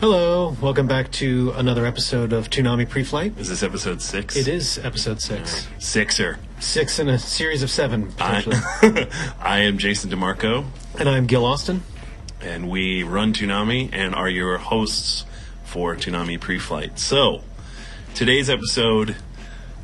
Hello, welcome back to another episode of Toonami Pre-Flight. Is this episode 6? It is episode 6. Sixer. 6 in a series of 7, potentially. I am Jason DeMarco. And I'm Gil Austin. And we run Toonami and are your hosts for Toonami Pre-Flight. So, today's episode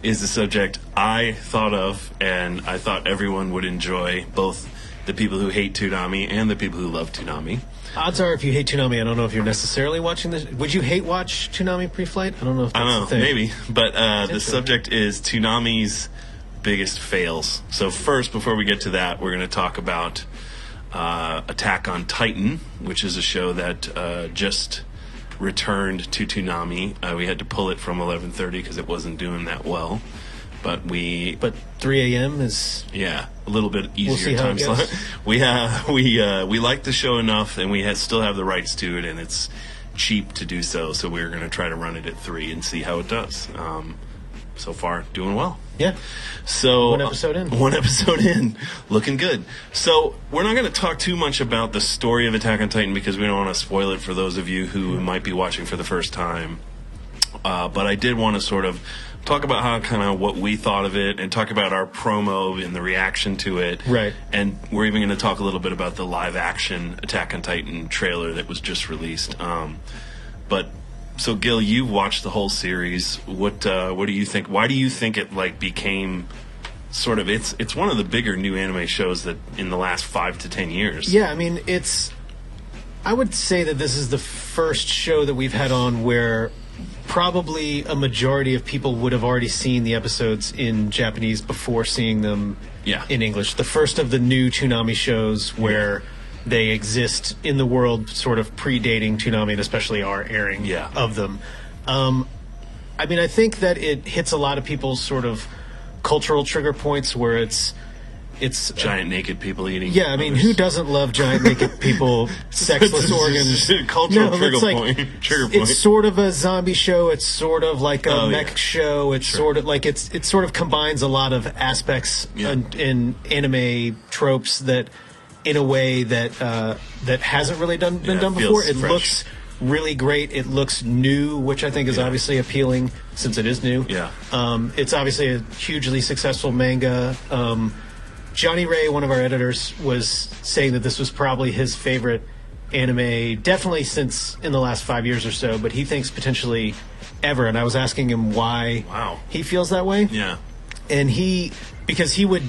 is the subject I thought of, and I thought everyone would enjoy, both the people who hate Toonami and the people who love Toonami. Odds are, if you hate Toonami, I don't know if you're necessarily watching this. Would you hate watch Toonami Pre-Flight? I don't know if that's the thing. Maybe. But the subject is Toonami's biggest fails. So first, before we get to that, we're going to talk about Attack on Titan, which is a show that just returned to Toonami. We had to pull it from 11:30 because it wasn't doing that well. But 3 a.m. is... Yeah, a little bit easier time slot. We like the show enough, and we still have the rights to it, and it's cheap to do so. So we're going to try to run it at 3 and see how it does. So far, doing well. Yeah. So One episode in, looking good. So we're not going to talk too much about the story of Attack on Titan because we don't want to spoil it for those of you who might be watching for the first time. But I did want to sort of talk about how kind of what we thought of it and talk about our promo and the reaction to it. Right. And we're even going to talk a little bit about the live action Attack on Titan trailer that was just released. So Gil, you've watched the whole series. What do you think? Why do you think it became sort of it's one of the bigger new anime shows that in the last 5 to 10 years? Yeah, I mean, I would say that this is the first show that we've had on where probably a majority of people would have already seen the episodes in Japanese before seeing them in English. The first of the new Toonami shows where they exist in the world sort of predating Toonami and especially our airing of them. I mean, I think that it hits a lot of people's sort of cultural trigger points where it's giant naked people eating. Yeah, I mean, who doesn't love giant naked people, sexless organs? Cultural trigger point. It's sort of a zombie show. It's sort of like a mech show. It's sort of like it sort of combines a lot of aspects in anime tropes that, in a way that hasn't really been done before. It looks really great. It looks new, which I think is obviously appealing since it is new. Yeah. It's obviously a hugely successful manga. Johnny Ray, one of our editors, was saying that this was probably his favorite anime, definitely since in the last 5 years or so, but he thinks potentially ever. And I was asking him why he feels that way. Yeah. And because he would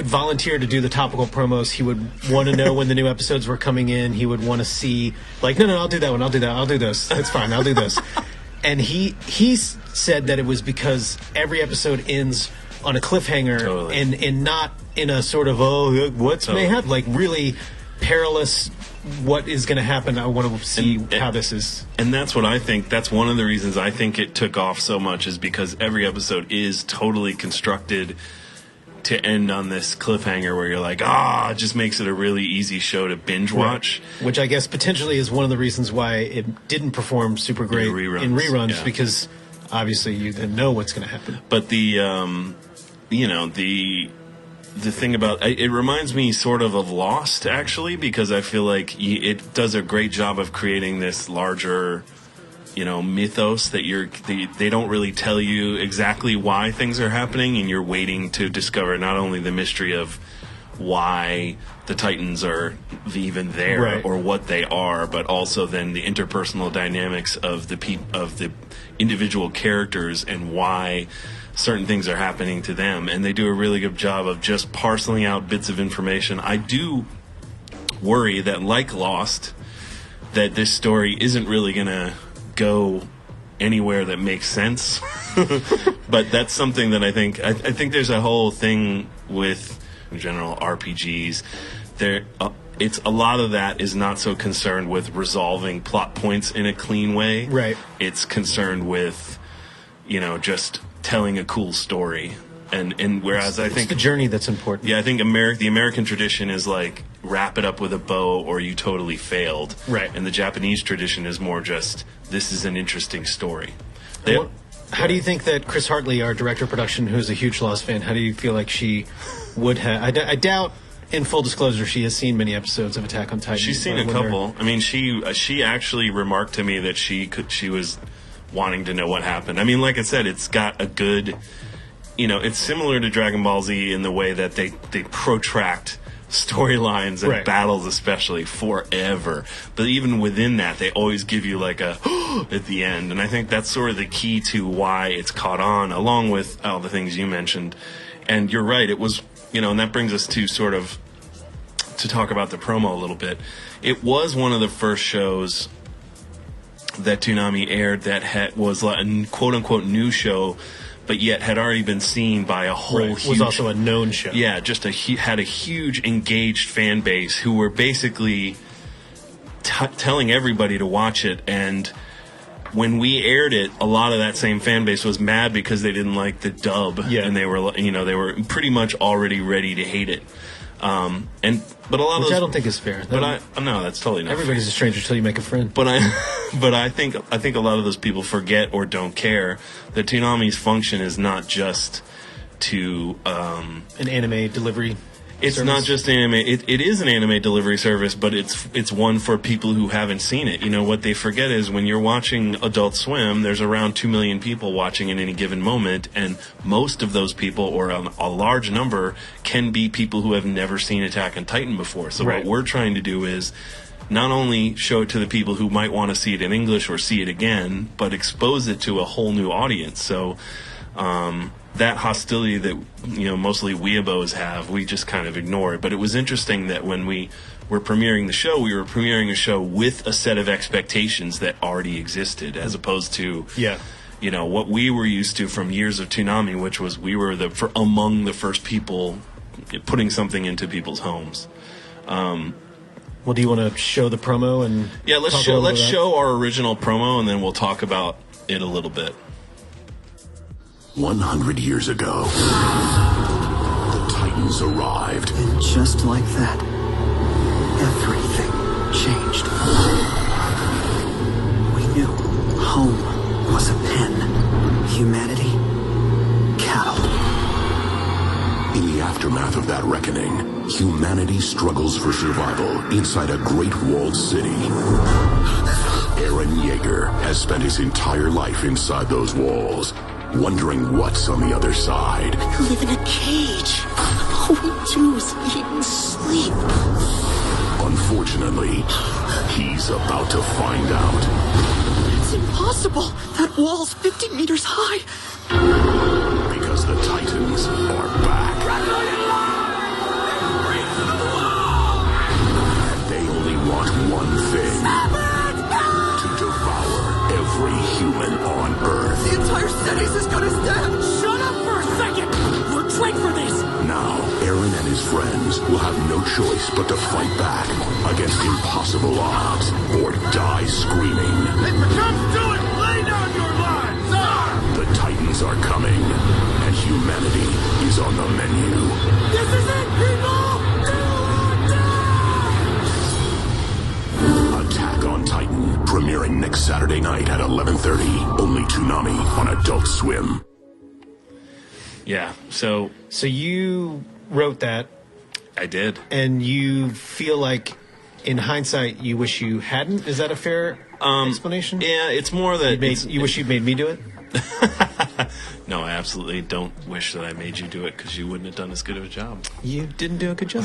volunteer to do the topical promos. He would want to know when the new episodes were coming in. He would want to see, like, no, I'll do that one. I'll do that. I'll do this. It's fine. I'll do this. And he said that it was because every episode ends on a cliffhanger and not in a sort of may happen, like really perilous. What is going to happen? I want to see how this is. And that's what I think. That's one of the reasons I think it took off so much is because every episode is totally constructed to end on this cliffhanger where you're like, it just makes it a really easy show to binge watch. Right. Which I guess potentially is one of the reasons why it didn't perform super great in reruns because obviously you then know what's going to happen. But the thing about it reminds me sort of Lost, actually, because I feel like it does a great job of creating this larger, mythos that they don't really tell you exactly why things are happening, and you're waiting to discover not only the mystery of why the Titans are even there or what they are, but also then the interpersonal dynamics of the individual characters and why certain things are happening to them. And they do a really good job of just parceling out bits of information. I do worry that, like Lost, that this story isn't really going to go anywhere that makes sense. But that's something that I think there's a whole thing with, in general, RPGs. It's a lot of that is not so concerned with resolving plot points in a clean way. Right. It's concerned with, just telling a cool story. And whereas I think it's the journey that's important. Yeah, I think the American tradition is like wrap it up with a bow or you totally failed. Right. And the Japanese tradition is more just this is an interesting story. How do you think that Chris Hartley, our director of production, who's a huge Lost fan, how do you feel like she would have? I doubt in full disclosure, she has seen many episodes of Attack on Titan. She's seen a couple. I mean, she actually remarked to me that she was wanting to know what happened. I mean, like I said, it's got a good, it's similar to Dragon Ball Z in the way that they protract storylines and battles especially forever, but even within that they always give you like a at the end, and I think that's sort of the key to why it's caught on, along with all the things you mentioned. And you're right, it was, and that brings us to sort of to talk about the promo a little bit. It was one of the first shows that Toonami aired that was a quote-unquote new show, but yet had already been seen by a whole huge... was also a known show. Yeah, just had a huge engaged fan base who were basically telling everybody to watch it. And when we aired it, a lot of that same fan base was mad because they didn't like the dub. Yeah. And they were pretty much already ready to hate it. But a lot of those, I don't think is fair. No, that's totally not. Everybody's fair. a stranger until you make a friend. But I think a lot of those people forget or don't care that Toonami's function is not just to an anime delivery. It's service. Not just anime. It is an anime delivery service, but it's one for people who haven't seen it. What they forget is when you're watching Adult Swim, there's around 2 million people watching at any given moment, and most of those people, or a large number, can be people who have never seen Attack on Titan before. So what we're trying to do is not only show it to the people who might want to see it in English or see it again, but expose it to a whole new audience. So that hostility that mostly weeabos have, we just kind of ignore it. But it was interesting that when we were premiering the show, we were premiering a show with a set of expectations that already existed, as opposed to what we were used to from years of Toonami, which was we were among the first people putting something into people's homes. Well, do you want to show the promo and let's show our original promo, and then we'll talk about it a little bit. 100 years ago, the Titans arrived. And just like that, everything changed. We knew home was a pen, humanity, cattle. In the aftermath of that reckoning, humanity struggles for survival inside a great walled city. Eren Yeager has spent his entire life inside those walls, wondering what's on the other side. We live in a cage. All we do is eat and sleep. Unfortunately, he's about to find out. It's impossible. That wall's 50 meters high. Because the Titans are back. And they only want one thing. To devour every human on Earth. The entire city's as good as dead. Shut up for a second. We're trained for this. Now, Eren and his friends will have no choice but to fight back against impossible odds or die screaming. If it comes to it, lay down your lives! The Titans are coming, and humanity is on the menu. This is it, people! Attack on Titan, premiering next Saturday night at 11:30. Only Toonami on Adult Swim. Yeah, so you wrote that. I did. And you feel like, in hindsight, you wish you hadn't? Is that a fair explanation? Yeah, it's more that... You wish you'd made me do it? No, I absolutely don't wish that I made you do it, because you wouldn't have done as good of a job. You didn't do a good job.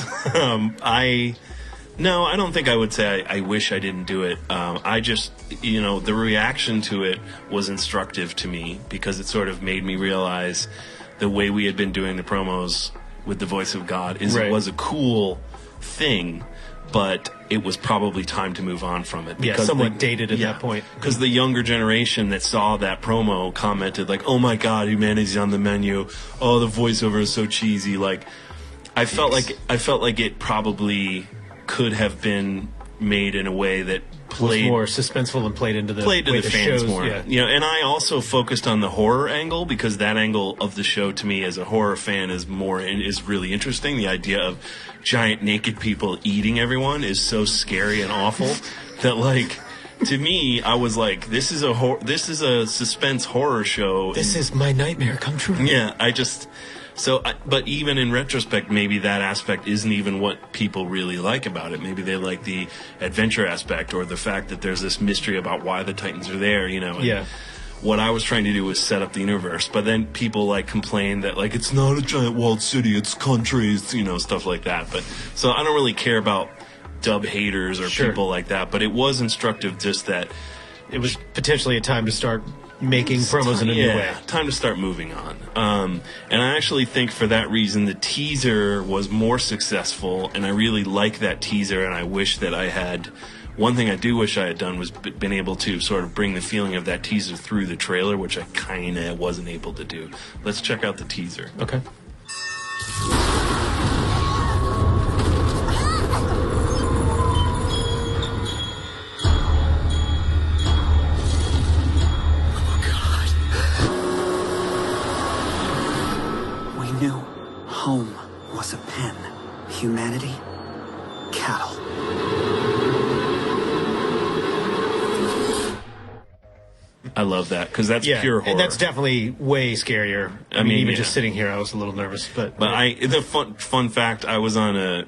No, I don't think I would say I wish I didn't do it. I just, the reaction to it was instructive to me, because it sort of made me realize the way we had been doing the promos with the voice of God it was a cool thing, but it was probably time to move on from it. Because somewhat dated at that point. Because the younger generation that saw that promo commented like, "Oh my God, humanity's on the menu. Oh, the voiceover is so cheesy." Like, I felt like it probably could have been made in a way that was more suspenseful and played to the fans shows, more. Yeah. And I also focused on the horror angle, because that angle of the show to me as a horror fan is really interesting. The idea of giant naked people eating everyone is so scary and awful that, like, to me, I was like, this is a suspense horror show. This is my nightmare come true. Yeah, But even in retrospect, maybe that aspect isn't even what people really like about it. Maybe they like the adventure aspect or the fact that there's this mystery about why the Titans are there, and Yeah. what I was trying to do was set up the universe, but then people complain that it's not a giant walled city, it's countries, stuff like that. But so I don't really care about dub haters or Sure. people like that, but it was instructive just that It was potentially a time to start making promos in a new way. Time to start moving on. And I actually think for that reason, the teaser was more successful, and I really like that teaser, and I wish that I had... One thing I do wish I had done was been able to sort of bring the feeling of that teaser through the trailer, which I kind of wasn't able to do. Let's check out the teaser. Okay. We knew home was a pen. Humanity, cattle. I love that, because that's Yeah, pure horror. and that's definitely way scarier. I mean, even just sitting here, I was a little nervous. But the fun fact, I was on a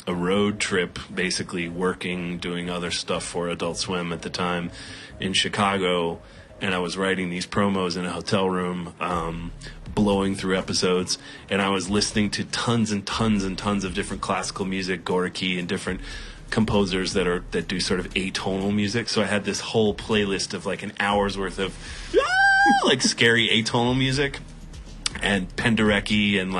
road trip, basically working, doing other stuff for Adult Swim at the time in Chicago, and I was writing these promos in a hotel room, blowing through episodes, and I was listening to tons and tons and tons of different classical music, Gorky, and different composers that do sort of atonal music. So I had this whole playlist of an hour's worth of scary atonal music, and Penderecki and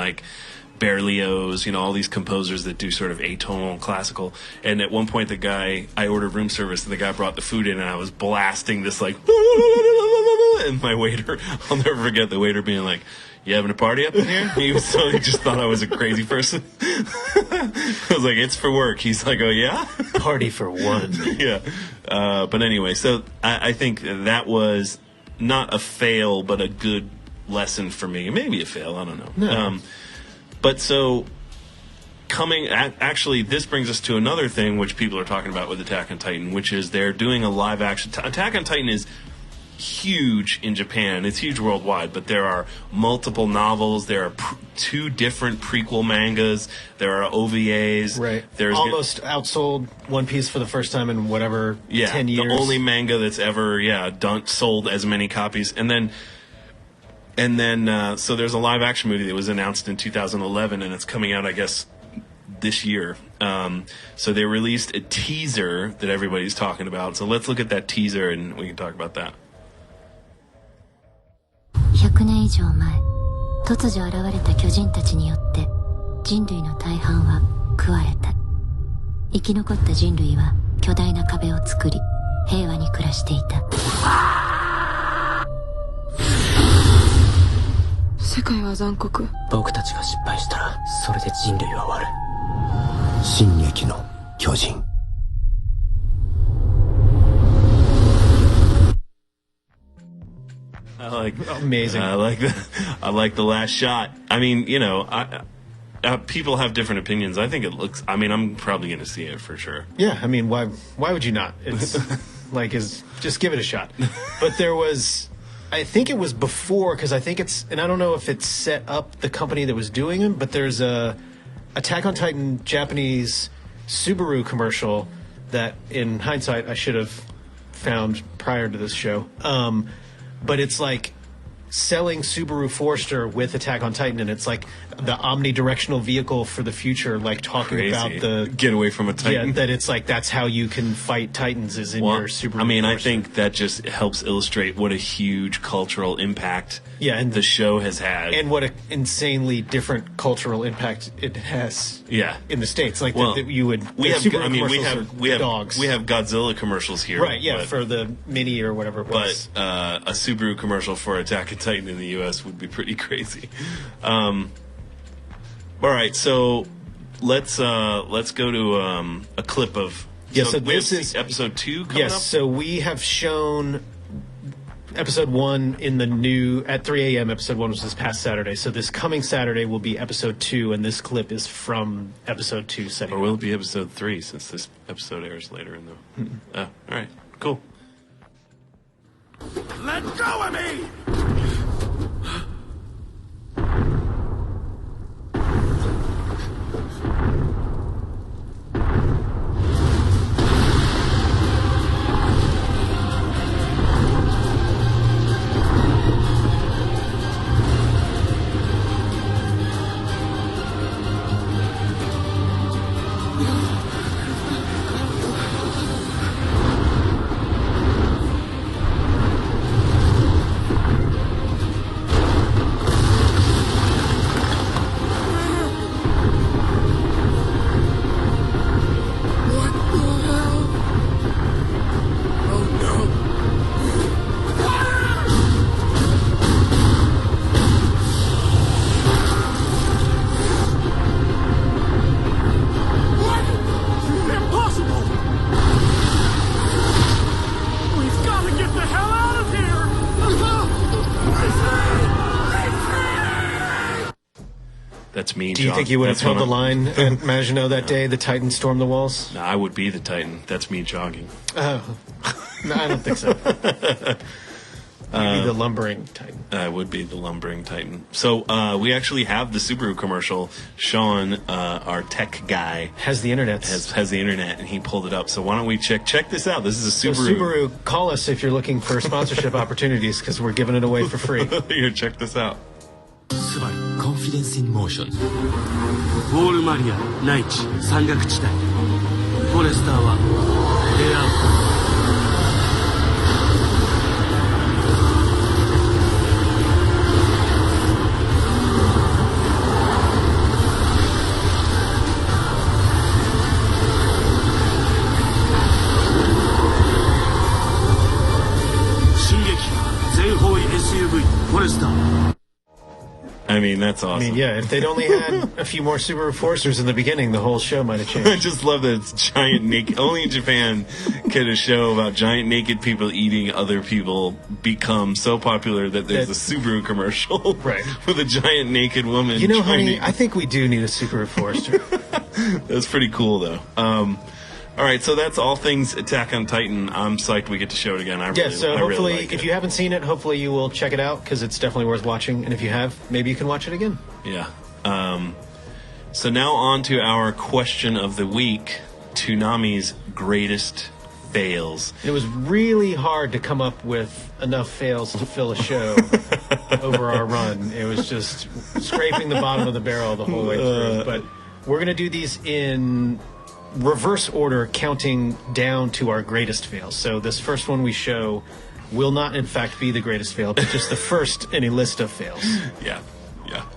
Berlioz, all these composers that do sort of atonal classical. And at one point, I ordered room service, and the guy brought the food in, and I was blasting this and my waiter, I'll never forget the waiter being like, "You having a party up in here?" He just thought I was a crazy person. I was like, "It's for work." He's like, "Oh yeah?" party for one. Yeah. But anyway, so I think that was not a fail, but a good lesson for me. Maybe a fail, I don't know. No. But so actually, this brings us to another thing which people are talking about with Attack on Titan, which is they're doing a live action. Attack on Titan is huge in Japan. It's huge worldwide, but there are multiple novels. There are 2 different prequel mangas. There are OVAs. Right. There's almost outsold One Piece for the first time in 10 years. The only manga that's ever sold as many copies. And then so there's a live action movie that was announced in 2011, and it's coming out, I guess, this year. So they released a teaser that everybody's talking about. So let's look at that teaser, and we can talk about that. 100年以上前、突如現れた巨人たちによって人類の大半は食われた。生き残った人類は巨大な壁を作り、平和に暮らしていた。世界は残酷。僕たちが失敗したらそれで人類は終わる。進撃の巨人。Amazing. I like the last shot. I mean, people have different opinions. I think it looks. I mean, I'm probably going to see it for sure. Yeah, I mean, why would you not? It's just give it a shot. But there was, I think it was before, because I think and I don't know if it set up the company that was doing them, but there's a Attack on Titan Japanese Subaru commercial that, in hindsight, I should have found prior to this show. But it's selling Subaru Forester with Attack on Titan, and it's the omnidirectional vehicle for the future, talking Crazy. about the get away from a Titan. Yeah, that it's that's how you can fight Titans is in your Subaru. I mean, Forester. I think that just helps illustrate what a huge cultural impact and the show has had, and what an insanely different cultural impact it has. Yeah, in the States, we have dogs. We have Godzilla commercials here, right? Yeah, for the Mini or whatever it was. But a Subaru commercial for Attack on Titan in the U.S. would be pretty crazy. All right, so let's go to a clip of. Yeah, so this is episode 2 coming up. Yes, so we have shown episode 1 in the new at 3 a.m. Episode 1 was this past Saturday. So this coming Saturday will be episode 2, and this clip is from episode 2. Or will it be episode 3 since this episode airs later in the? All right, cool. Let go of me! That's me. Do you think you would have held the line at Maginot that day? The Titan stormed the walls? No, I would be the Titan. That's me jogging. Oh. No, I don't think so. You'd be the lumbering Titan. I would be the lumbering Titan. So we actually have the Subaru commercial. Sean, our tech guy, has the internet. Has the internet, and he pulled it up. So why don't we check this out? This is a Subaru. So Subaru, call us if you're looking for sponsorship opportunities, because we're giving it away for free. Here, check this out. Subaru Confidence in Motion ウォールマリア内地山岳地帯フォレスターはレイアウト進撃全方位 SUV フォレスター I mean, that's awesome. I mean, yeah, if they'd only had a few more Subaru Foresters in the beginning, the whole show might have changed. I just love that it's giant naked. Only in Japan can a show about giant naked people eating other people become so popular that there's a Subaru commercial right. with a giant naked woman. You know, honey, I think we do need a Subaru Forester. That's pretty cool, though. All right, so that's all things Attack on Titan. I'm psyched we get to show it again. So hopefully, really like if you haven't seen it, hopefully you will check it out, because it's definitely worth watching. And if you have, maybe you can watch it again. Yeah. So now on to our question of the week, Toonami's greatest fails. It was really hard to come up with enough fails to fill a show over our run. It was just scraping the bottom of the barrel the whole way through. But we're going to do these in reverse order, counting down to our greatest fails. So this first one we show will not, in fact, be the greatest fail, but just the first in a list of fails. Yeah.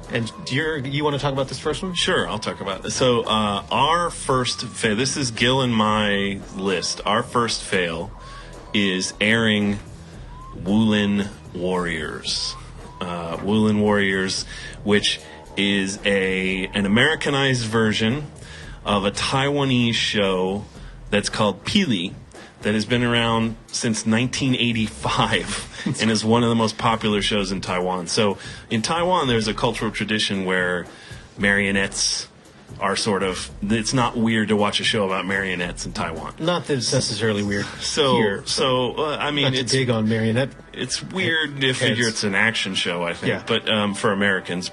And you want to talk about this first one? Sure, I'll talk about it. So our first fail, this is Gil and my list. Our first fail is airing Wulin Warriors. Wulin Warriors, which is an Americanized version of a Taiwanese show that's called Pili, that has been around since 1985 and is one of the most popular shows in Taiwan. So in Taiwan, there's a cultural tradition where marionettes are sort of, it's not weird to watch a show about marionettes in Taiwan. Not that it's necessarily weird here. I mean, not to dig on marionette. It's weird to figure it's an action show, I think, yeah. But for Americans.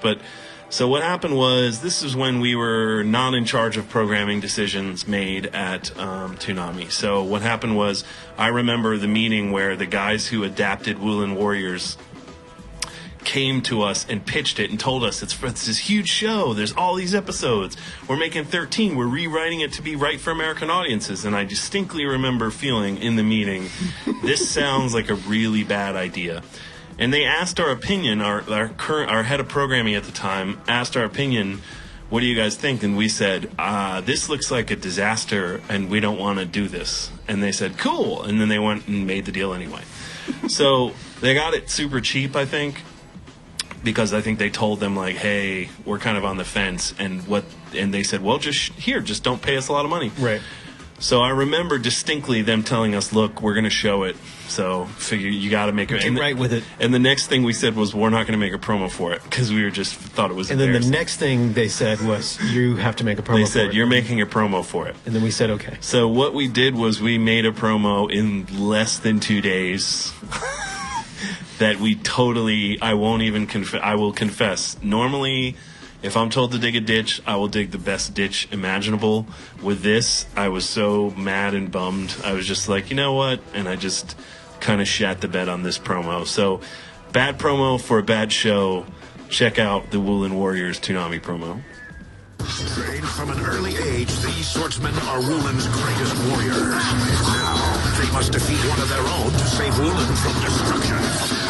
So what happened was, this is when we were not in charge of programming decisions made at Toonami. So what happened was, I remember the meeting where the guys who adapted Wulin Warriors came to us and pitched it and told us it's this huge show. There's all these episodes. We're making 13. We're rewriting it to be right for American audiences. And I distinctly remember feeling in the meeting, this sounds like a really bad idea. And they asked our opinion. Our head of programming at the time asked our opinion. What do you guys think? And we said, this looks like a disaster, and we don't want to do this. And they said, cool. And then they went and made the deal anyway. So they got it super cheap, I think, because I think they told them, like, hey, we're kind of on the fence. And they said, well, just don't pay us a lot of money. Right. So I remember distinctly them telling us, look, we're going to show it. So figure you got to make it. Get right with it. And the next thing we said was, we're not going to make a promo for it, because we thought it was And then the next thing they said was, you have to make a promo for it. They said, you're making a promo for it. And then we said, okay. So what we did was we made a promo in less than 2 days that we totally, I will confess, normally, if I'm told to dig a ditch, I will dig the best ditch imaginable. With this, I was so mad and bummed. I was just like, you know what? And I just kind of shat the bed on this promo. So, bad promo for a bad show. Check out the Wulin Warriors Toonami promo. Trained from an early age, these swordsmen are Wulin's greatest warriors. Now, they must defeat one of their own to save Wulin from destruction.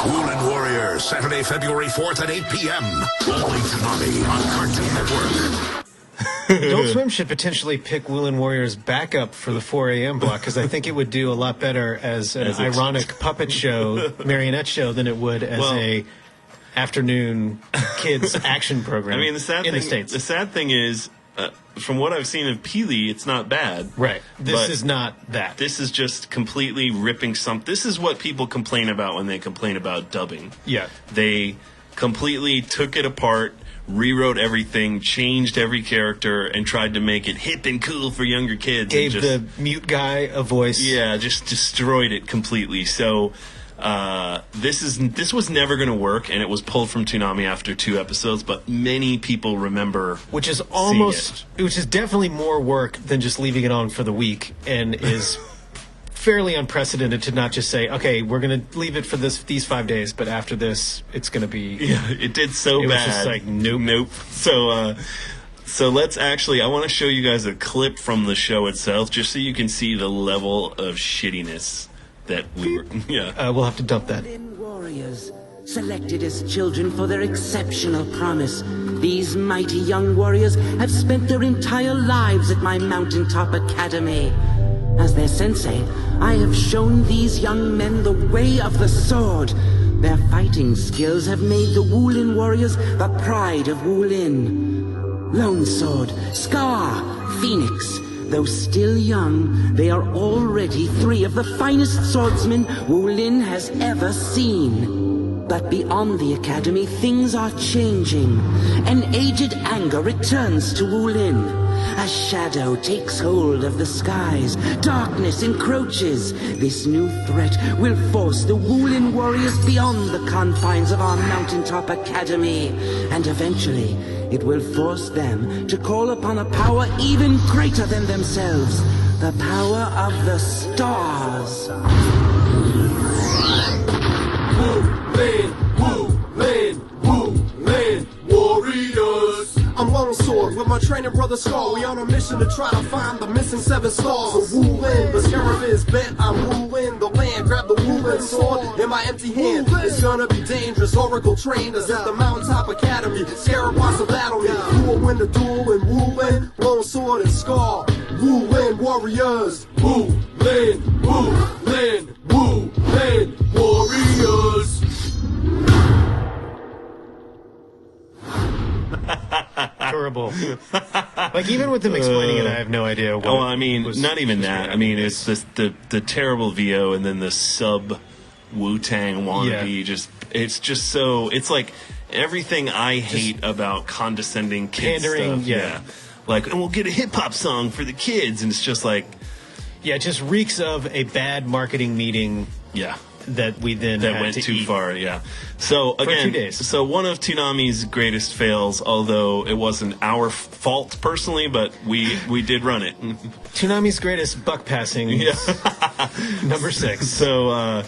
Wulin Warriors, Saturday, February 4th at 8 p.m. Only Toonami on Cartoon Network. Adult Swim should potentially pick Wulin Warriors back up for the 4 a.m. block, because I think it would do a lot better as an ironic puppet show, marionette show, than it would as a afternoon kids action program. I mean, the sad thing is, from what I've seen of Pili, it's not bad. Right. This is not that. This is just completely ripping This is what people complain about when they complain about dubbing. Yeah. They completely took it apart, rewrote everything, changed every character, and tried to make it hip and cool for younger kids. Gave the mute guy a voice. Yeah, just destroyed it completely. So this was never going to work, and it was pulled from Toonami after 2 episodes, but many people remember which is definitely more work than just leaving it on for the week, and is fairly unprecedented to not just say, okay, we're going to leave it for these 5 days, but after this, it's going to be... Yeah, it did so bad. It was just like, nope. So let's actually, I want to show you guys a clip from the show itself, just so you can see the level of shittiness that we were... Yeah. We'll have to dump that. Warriors, selected as children for their exceptional promise. These mighty young warriors have spent their entire lives at my mountaintop academy. As their sensei, I have shown these young men the way of the sword. Their fighting skills have made the Wulin warriors the pride of Wulin. Lone Sword, Scar, Phoenix. Though still young, they are already 3 of the finest swordsmen Wulin has ever seen. But beyond the academy, things are changing. An aged anger returns to Wulin. A shadow takes hold of the skies. Darkness encroaches. This new threat will force the Wulin warriors beyond the confines of our mountaintop academy. And eventually, it will force them to call upon a power even greater than themselves. The power of the stars. Wulin warriors. I'm Lone Sword with my training brother Scar. We on a mission to try to find the missing 7 stars. Wulin, the sheriff is bent. I'm ruling the land. Grab the Wulin sword in my empty hand. It's gonna be dangerous. Oracle trained us at the Mountaintop Academy. Scarab wants to battle me. Who will win the duel in Wulin? Lone Sword and Scar. Wulin warriors. Wulin warriors. Horrible. Like, even with them explaining it, I have no idea what. Oh, I mean, not even that. I mean, it's the terrible VO and then the sub Wu-Tang wannabe. Yeah. It's just so. It's like everything I hate about condescending kids pandering, stuff. Yeah. Like, and we'll get a hip hop song for the kids, and it's just like. Yeah, it just reeks of a bad marketing meeting. Yeah. That we then that had went to too eat far, yeah. So for again, 2 days. So one of Toonami's greatest fails, although it wasn't our fault personally, but we did run it. Toonami's greatest buck passing, number 6. So,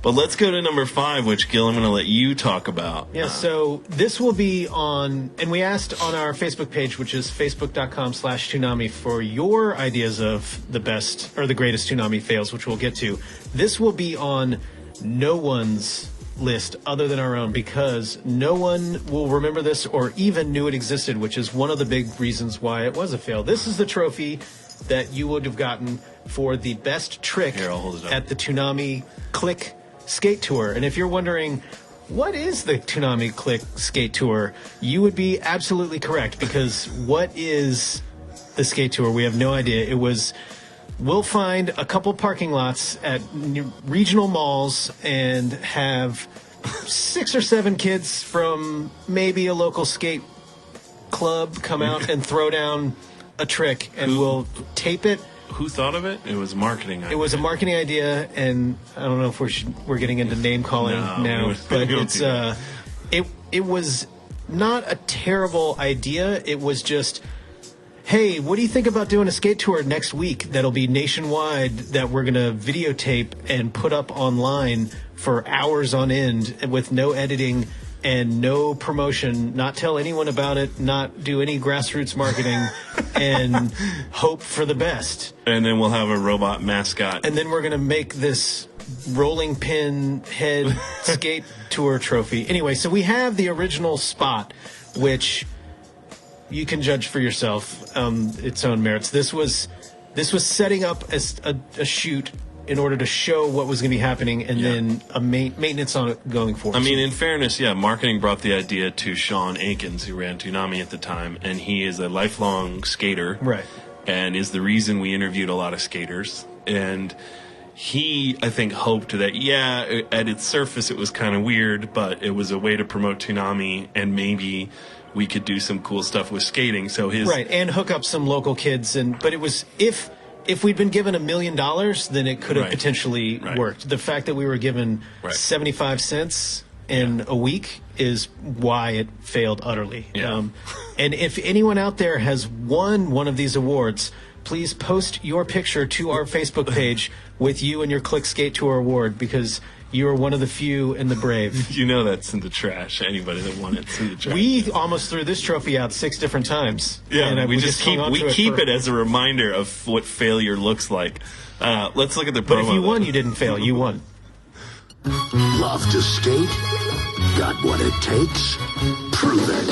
but let's go to number 5, which Gil, I'm going to let you talk about. Yeah. So this will be on, and we asked on our Facebook page, which is facebook.com/Toonami, for your ideas of the best or the greatest Toonami fails, which we'll get to. This will be on no one's list other than our own, because no one will remember this or even knew it existed, which is one of the big reasons why it was a fail. This is the trophy that you would have gotten for the best trick at the Toonami Click Skate Tour. And if you're wondering, what is the Toonami Click Skate Tour? You would be absolutely correct, because what is the skate tour? We have no idea. It was... We'll find a couple parking lots at regional malls and have 6 or 7 kids from maybe a local skate club come out and throw down a trick, and we'll tape it. Who thought of it? It was marketing. It was a marketing idea, and I don't know if we're getting into name calling now, but it's it was not a terrible idea. It was just, hey, what do you think about doing a skate tour next week that'll be nationwide, that we're going to videotape and put up online for hours on end with no editing and no promotion, not tell anyone about it, not do any grassroots marketing, and hope for the best. And then we'll have a robot mascot. And then we're going to make this rolling pin head skate tour trophy. Anyway, so we have the original spot, which... you can judge for yourself its own merits. This was setting up as a shoot in order to show what was going to be happening, and then a maintenance on it going forward. I mean, in fairness, marketing brought the idea to Sean Akins, who ran Toonami at the time, and he is a lifelong skater, right? And is the reason we interviewed a lot of skaters. And he, I think, hoped that, at its surface it was kind of weird, but it was a way to promote Toonami, and maybe we could do some cool stuff with skating. So and hook up some local kids. But it was, if we'd been given $1 million, then it could have potentially worked. The fact that we were given 75 cents in a week is why it failed utterly. Yeah. And if anyone out there has won one of these awards, please post your picture to our Facebook page with you and your Click Skate Tour award, because you are one of the few and the brave. You know that's in the trash. Anybody that won it's in the trash. We almost threw this trophy out 6 different times. Yeah, and we keep it as a reminder of what failure looks like. Let's look at the promo. But if you won, you didn't fail. You won. Love to skate? Got what it takes? Prove it.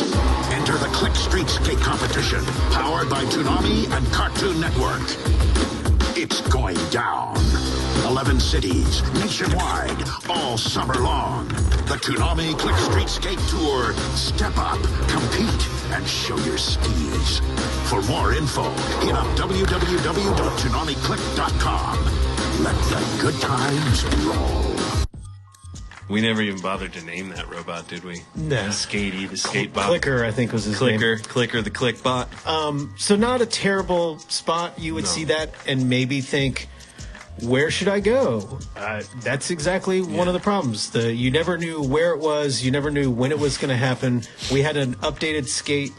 Enter the Click Street Skate Competition, powered by Toonami and Cartoon Network. It's going down. 11 cities, nationwide, all summer long. The Toonami Click Street Skate Tour. Step up, compete, and show your skis. For more info, hit up www.toonamiclick.com. Let the good times roll. We never even bothered to name that robot, did we? No. Skatey, the skate bot. Clicker, I think was his name. Clicker, the click bot. So not a terrible spot. You would see that and maybe think, where should I go? That's exactly one of the problems. You never knew where it was. You never knew when it was going to happen. We had an updated skate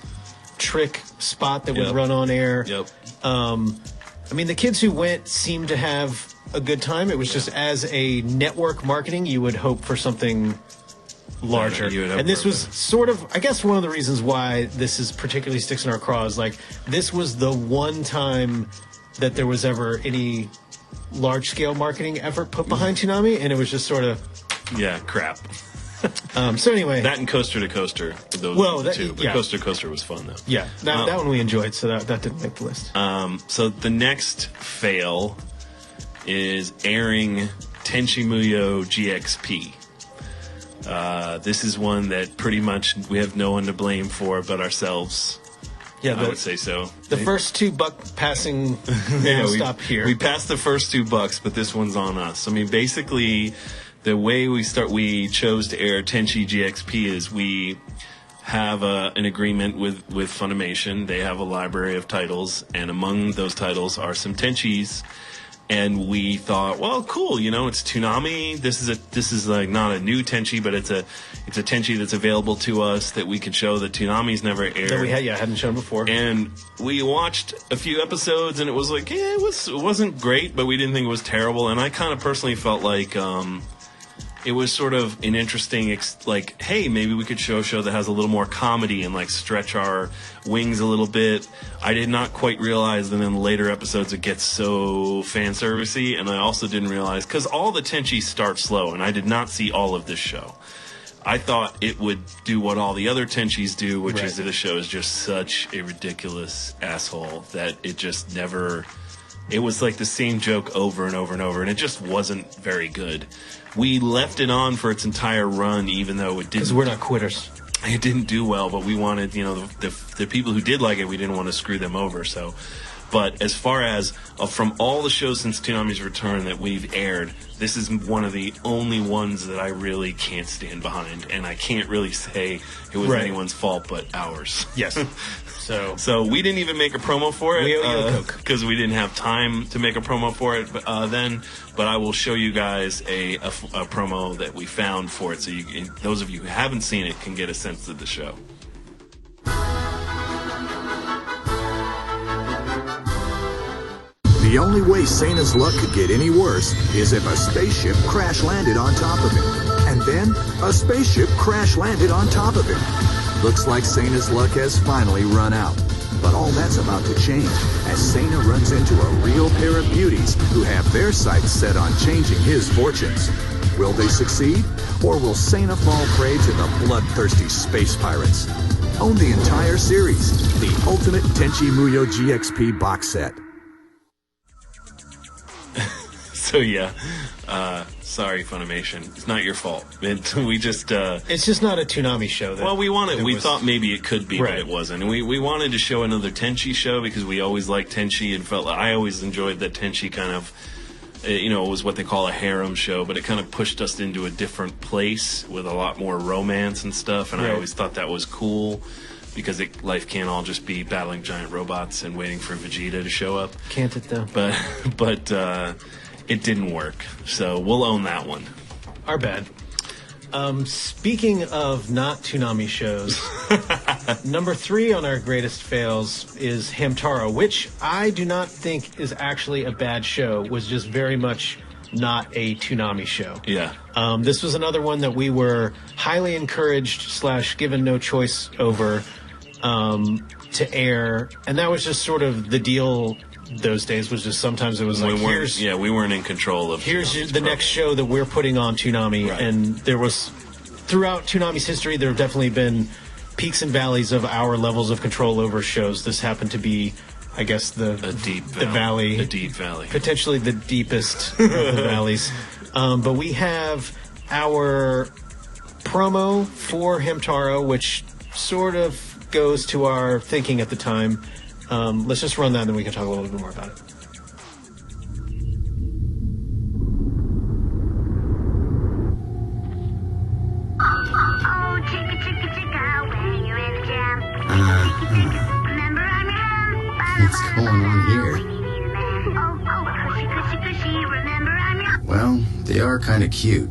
trick spot that would run on air. Yep. I mean, the kids who went seemed to have a good time. It was just, as a network marketing, you would hope for something larger. And this was sort of, I guess, one of the reasons why this is particularly sticks in our craws. Like, this was the one time that there was ever any large-scale marketing effort put behind Toonami, and it was just sort of... Yeah, crap. So anyway... That and Coaster to Coaster. Those two. But Coaster to Coaster was fun, though. Yeah, that one we enjoyed, so that didn't make the list. So the next fail is airing Tenchi Muyo GXP. This is one that pretty much we have no one to blame for but ourselves. Yeah, I would say so. The first $2 passing stop here. We passed the first $2, but this one's on us. I mean, basically, the way we chose to air Tenchi GXP is we have an agreement with Funimation. They have a library of titles, and among those titles are some Tenchis. And we thought, well, cool, it's Toonami. This is like not a new Tenchi, but it's a Tenchi that's available to us that we can show that Toonami's never aired. That we hadn't shown before. And we watched a few episodes, and it was like, it wasn't great, but we didn't think it was terrible. And I kind of personally felt like it was sort of an interesting, hey, maybe we could show a show that has a little more comedy and like stretch our wings a little bit. I did not quite realize that in the later episodes it gets so fan servicey, and I also didn't realize, because all the Tenchi start slow, and I did not see all of this show. I thought it would do what all the other Tenchis do, which is that a show is just such a ridiculous asshole that it just never... It was like the same joke over and over and over, and it just wasn't very good. We left it on for its entire run, even though it didn't... Because we're not quitters. It didn't do well, but we wanted, the people who did like it, we didn't want to screw them over, so... But as far as from all the shows since Toonami's return that we've aired, this is one of the only ones that I really can't stand behind, and I can't really say it was anyone's fault but ours. Yes. So we didn't even make a promo for it. We owe you a Coke. Because we didn't have time to make a promo for it then. But I will show you guys a promo that we found for it, so those of you who haven't seen it can get a sense of the show. The only way Seina's luck could get any worse is if a spaceship crash-landed on top of him. And then, a spaceship crash-landed on top of him. Looks like Seina's luck has finally run out. But all that's about to change as Seina runs into a real pair of beauties who have their sights set on changing his fortunes. Will they succeed? Or will Seina fall prey to the bloodthirsty space pirates? Own the entire series, the Ultimate Tenchi Muyo GXP box set. So yeah, sorry Funimation, it's not your fault. We just it's just not a Toonami show. We thought maybe it could be, but it wasn't. And we wanted to show another Tenchi show because we always liked Tenchi and I always enjoyed that Tenchi kind of It was what they call a harem show, but it kind of pushed us into a different place with a lot more romance and stuff. And I always thought that was cool because life can't all just be battling giant robots and waiting for Vegeta to show up. Can't it though? But it didn't work. So we'll own that one. Our bad. Speaking of not Toonami shows, number 3 on our greatest fails is Hamtaro, which I do not think is actually a bad show. Was just very much not a Toonami show. Yeah. This was another one that we were highly encouraged / given no choice over to air, and that was just sort of the deal. Those days was just sometimes it was like we weren't in control of here's the next show that we're putting on Toonami, and there was throughout Toonami's history there have definitely been peaks and valleys of our levels of control over shows. This happened to be, I guess, the deep valley, potentially the deepest of the valleys. But we have our promo for Hamtaro, which sort of goes to our thinking at the time. Let's just run that and then we can talk a little bit more about it. Oh, chicka, chicka, chicka, when you're in the jam. Remember I'm your ham. What's going on here? Oh, cushy, cushy, cushy, remember I'm your... Well, they are kind of cute.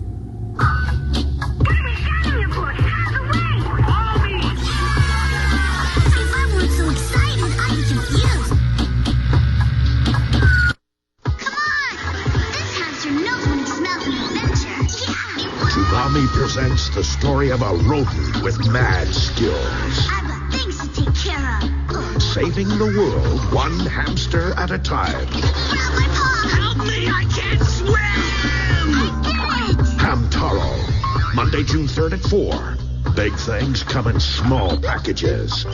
Toonami presents the story of a rodent with mad skills. I've got things to take care of. Saving the world one hamster at a time. Grab my paw! Help me, I can't swim! I did it! Hamtaro, Monday, June 3rd at 4. Big things come in small packages.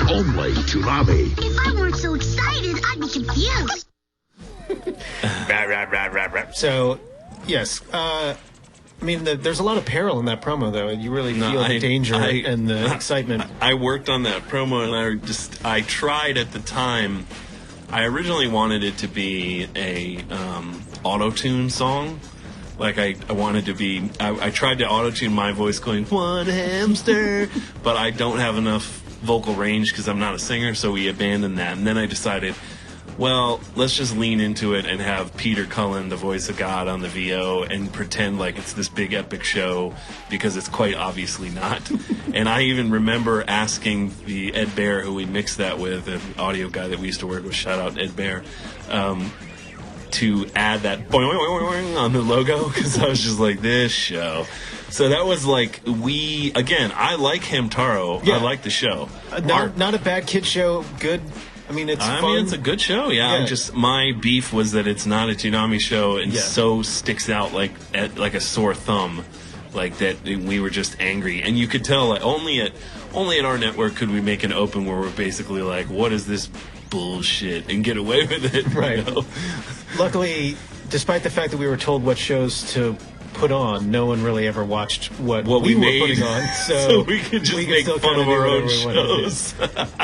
Only Toonami. If I weren't so excited, I'd be confused. So, yes, I mean, there's a lot of peril in that promo, though. You really feel the danger and the excitement. I worked on that promo, and I tried at the time. I originally wanted it to be a auto-tune song. Like, I wanted to be... I tried to auto-tune my voice going, one hamster, but I don't have enough vocal range because I'm not a singer, so we abandoned that. And then I decided... well, let's just lean into it and have Peter Cullen, the voice of God, on the VO and pretend like it's this big epic show, because it's quite obviously not. And I even remember asking the Ed Bear, who we mixed that with, an audio guy that we used to work with, shout out Ed Bear, to add that boing, boing, boing, boing on the logo, because I was just like, this show. So that was like, I like Hamtaro. Yeah. I like the show. Not a bad kid show, good... I mean, it's fun. I mean, it's a good show, yeah. My beef was that it's not a Toonami show and so sticks out like a sore thumb, like that we were just angry. And you could tell, like, only at our network could we make an open where we're basically like, what is this bullshit, and get away with it. Right. You know? Luckily, despite the fact that we were told what shows to put on, no one really ever watched what we were putting on, so we could just make fun of our own shows.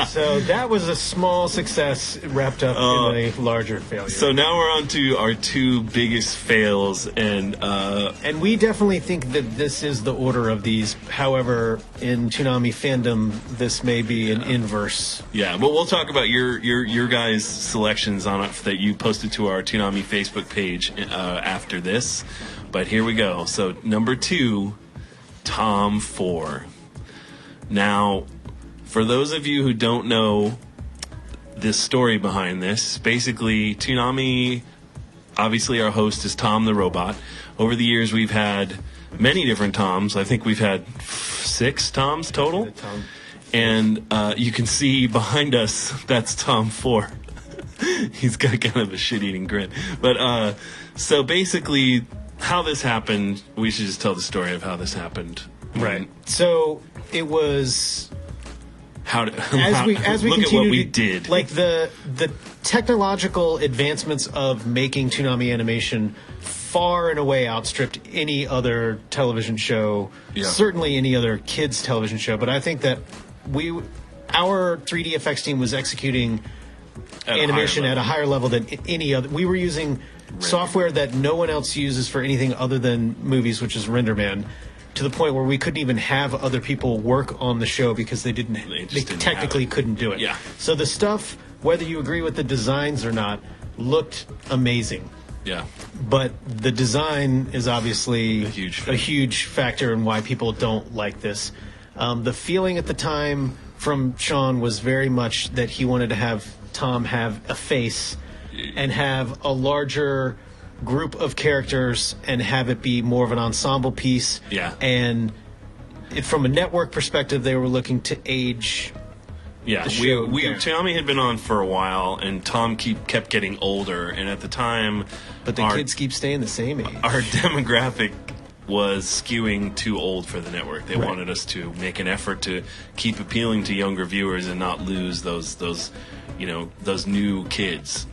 So that was a small success wrapped up in a larger failure. So now we're on to our two biggest fails, and we definitely think that this is the order of these. However, in Toonami fandom, this may be an inverse. Yeah, but we'll talk about your guys' selections on it that you posted to our Toonami Facebook page after this. But here we go. So, number 2, Tom 4. Now, for those of you who don't know this story behind this, basically, Toonami, obviously our host is Tom the Robot. Over the years, we've had many different Toms. I think we've had 6 Toms total. And you can see behind us, that's Tom 4. He's got kind of a shit-eating grin. But, so basically... how this happened, we should just tell the story of how this happened. Right. So it was as we look at what we did. Like the technological advancements of making Toonami animation far and away outstripped any other television show, certainly any other kids television show, but I think that our 3D effects team was executing animation at a higher level than any other. We were using software that no one else uses for anything other than movies, which is RenderMan, to the point where we couldn't even have other people work on the show because they technically couldn't do it. Yeah. So the stuff, whether you agree with the designs or not, looked amazing. Yeah. But the design is obviously a huge factor in why people don't like this. The feeling at the time from Sean was very much that he wanted to have Tom have a face and have a larger group of characters and have it be more of an ensemble piece. Yeah. And from a network perspective, they were looking to age. Yeah, Toonami had been on for a while, and Tom kept getting older, and at the time... But the kids keep staying the same age. Our demographic was skewing too old for the network. They wanted us to make an effort to keep appealing to younger viewers and not lose those new kids.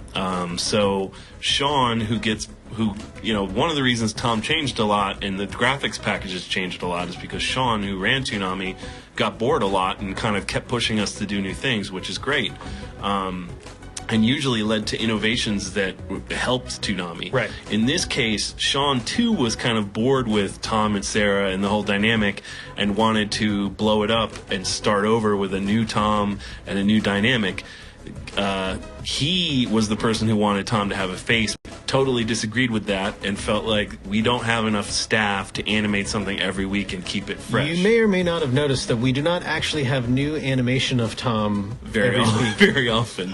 So Sean, one of the reasons Tom changed a lot and the graphics packages changed a lot is because Sean, who ran Toonami, got bored a lot and kind of kept pushing us to do new things, which is great. And usually led to innovations that helped Toonami. Right. In this case, Sean, too, was kind of bored with Tom and Sarah and the whole dynamic and wanted to blow it up and start over with a new Tom and a new dynamic. He was the person who wanted Tom to have a face, totally disagreed with that, and felt like we don't have enough staff to animate something every week and keep it fresh. You may or may not have noticed that we do not actually have new animation of Tom every week. Very often.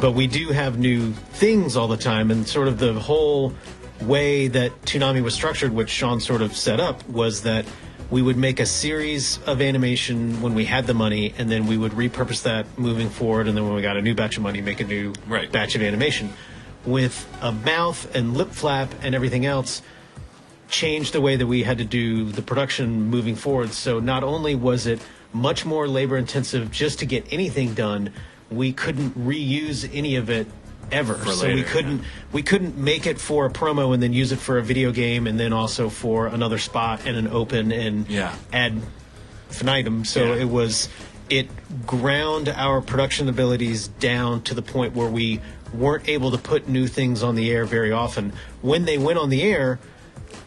But we do have new things all the time, and sort of the whole way that Toonami was structured, which Sean sort of set up, was that we would make a series of animation when we had the money, and then we would repurpose that moving forward, and then when we got a new batch of money, make a new batch of animation. With a mouth and lip flap and everything else, changed the way that we had to do the production moving forward. So not only was it much more labor intensive just to get anything done, we couldn't reuse any of it ever. So we couldn't make it for a promo and then use it for a video game and then also for another spot and an open and ad infinitum. So it ground our production abilities down to the point where we weren't able to put new things on the air very often. When they went on the air,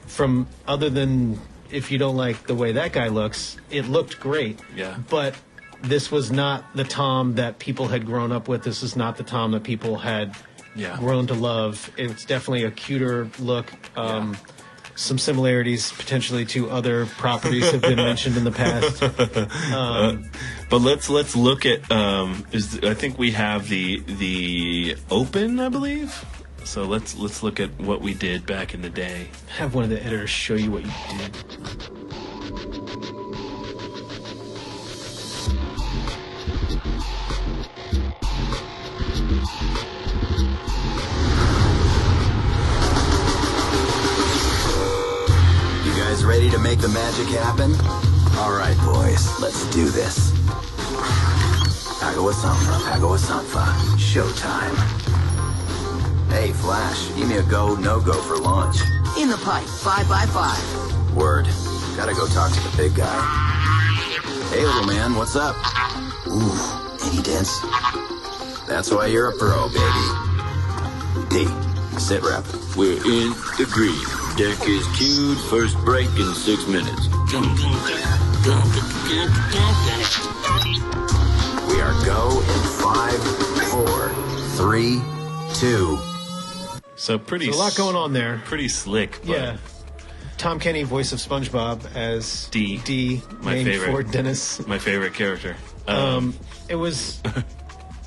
from other than if you don't like the way that guy looks, it looked great. Yeah. But this was not the Tom that people had grown up with. This is not the Tom that people had grown to love. It's definitely a cuter look. Some similarities potentially to other properties have been mentioned in the past. But let's look at. I think we have the open, I believe. So let's look at what we did back in the day. Have one of the editors show you what you did. Ready to make the magic happen? All right, boys, let's do this. Agawa Sanfa. Showtime. Hey, Flash, give me a go, no-go for launch. In the pipe, 5x5. Word. Gotta go talk to the big guy. Hey, little man, what's up? Ooh, any dents? That's why you're a pro, baby. D, sit rep. We're in the green. Deck is queued. First break in 6 minutes. We are go in 5, 4, 3, 2. So a lot going on there. Pretty slick. But yeah. Tom Kenny, voice of SpongeBob, as D, my named favorite. for Dennis. My favorite character. It was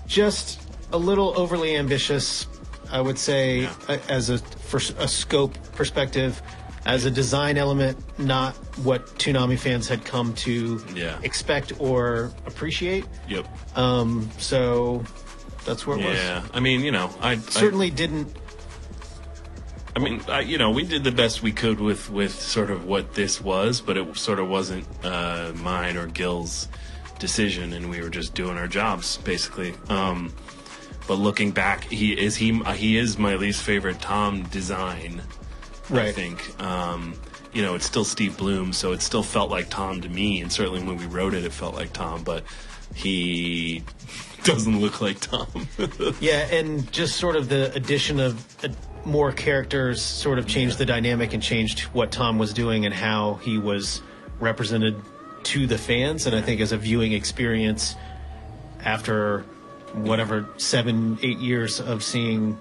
just a little overly ambitious, I would say, for a scope perspective. As a design element, not what Toonami fans had come to expect or appreciate. Yep. So that's where it was. Yeah. I mean, I certainly didn't. I mean, we did the best we could with sort of what this was, but it sort of wasn't mine or Gil's decision, and we were just doing our jobs, basically. But looking back, he is my least favorite Tom design, right. I think. it's still Steve Bloom, so it still felt like Tom to me, and certainly when we wrote it, it felt like Tom, but he doesn't look like Tom. Yeah, and just sort of the addition of more characters sort of changed the dynamic and changed what Tom was doing and how he was represented to the fans. And I think as a viewing experience, after whatever 7-8 years of seeing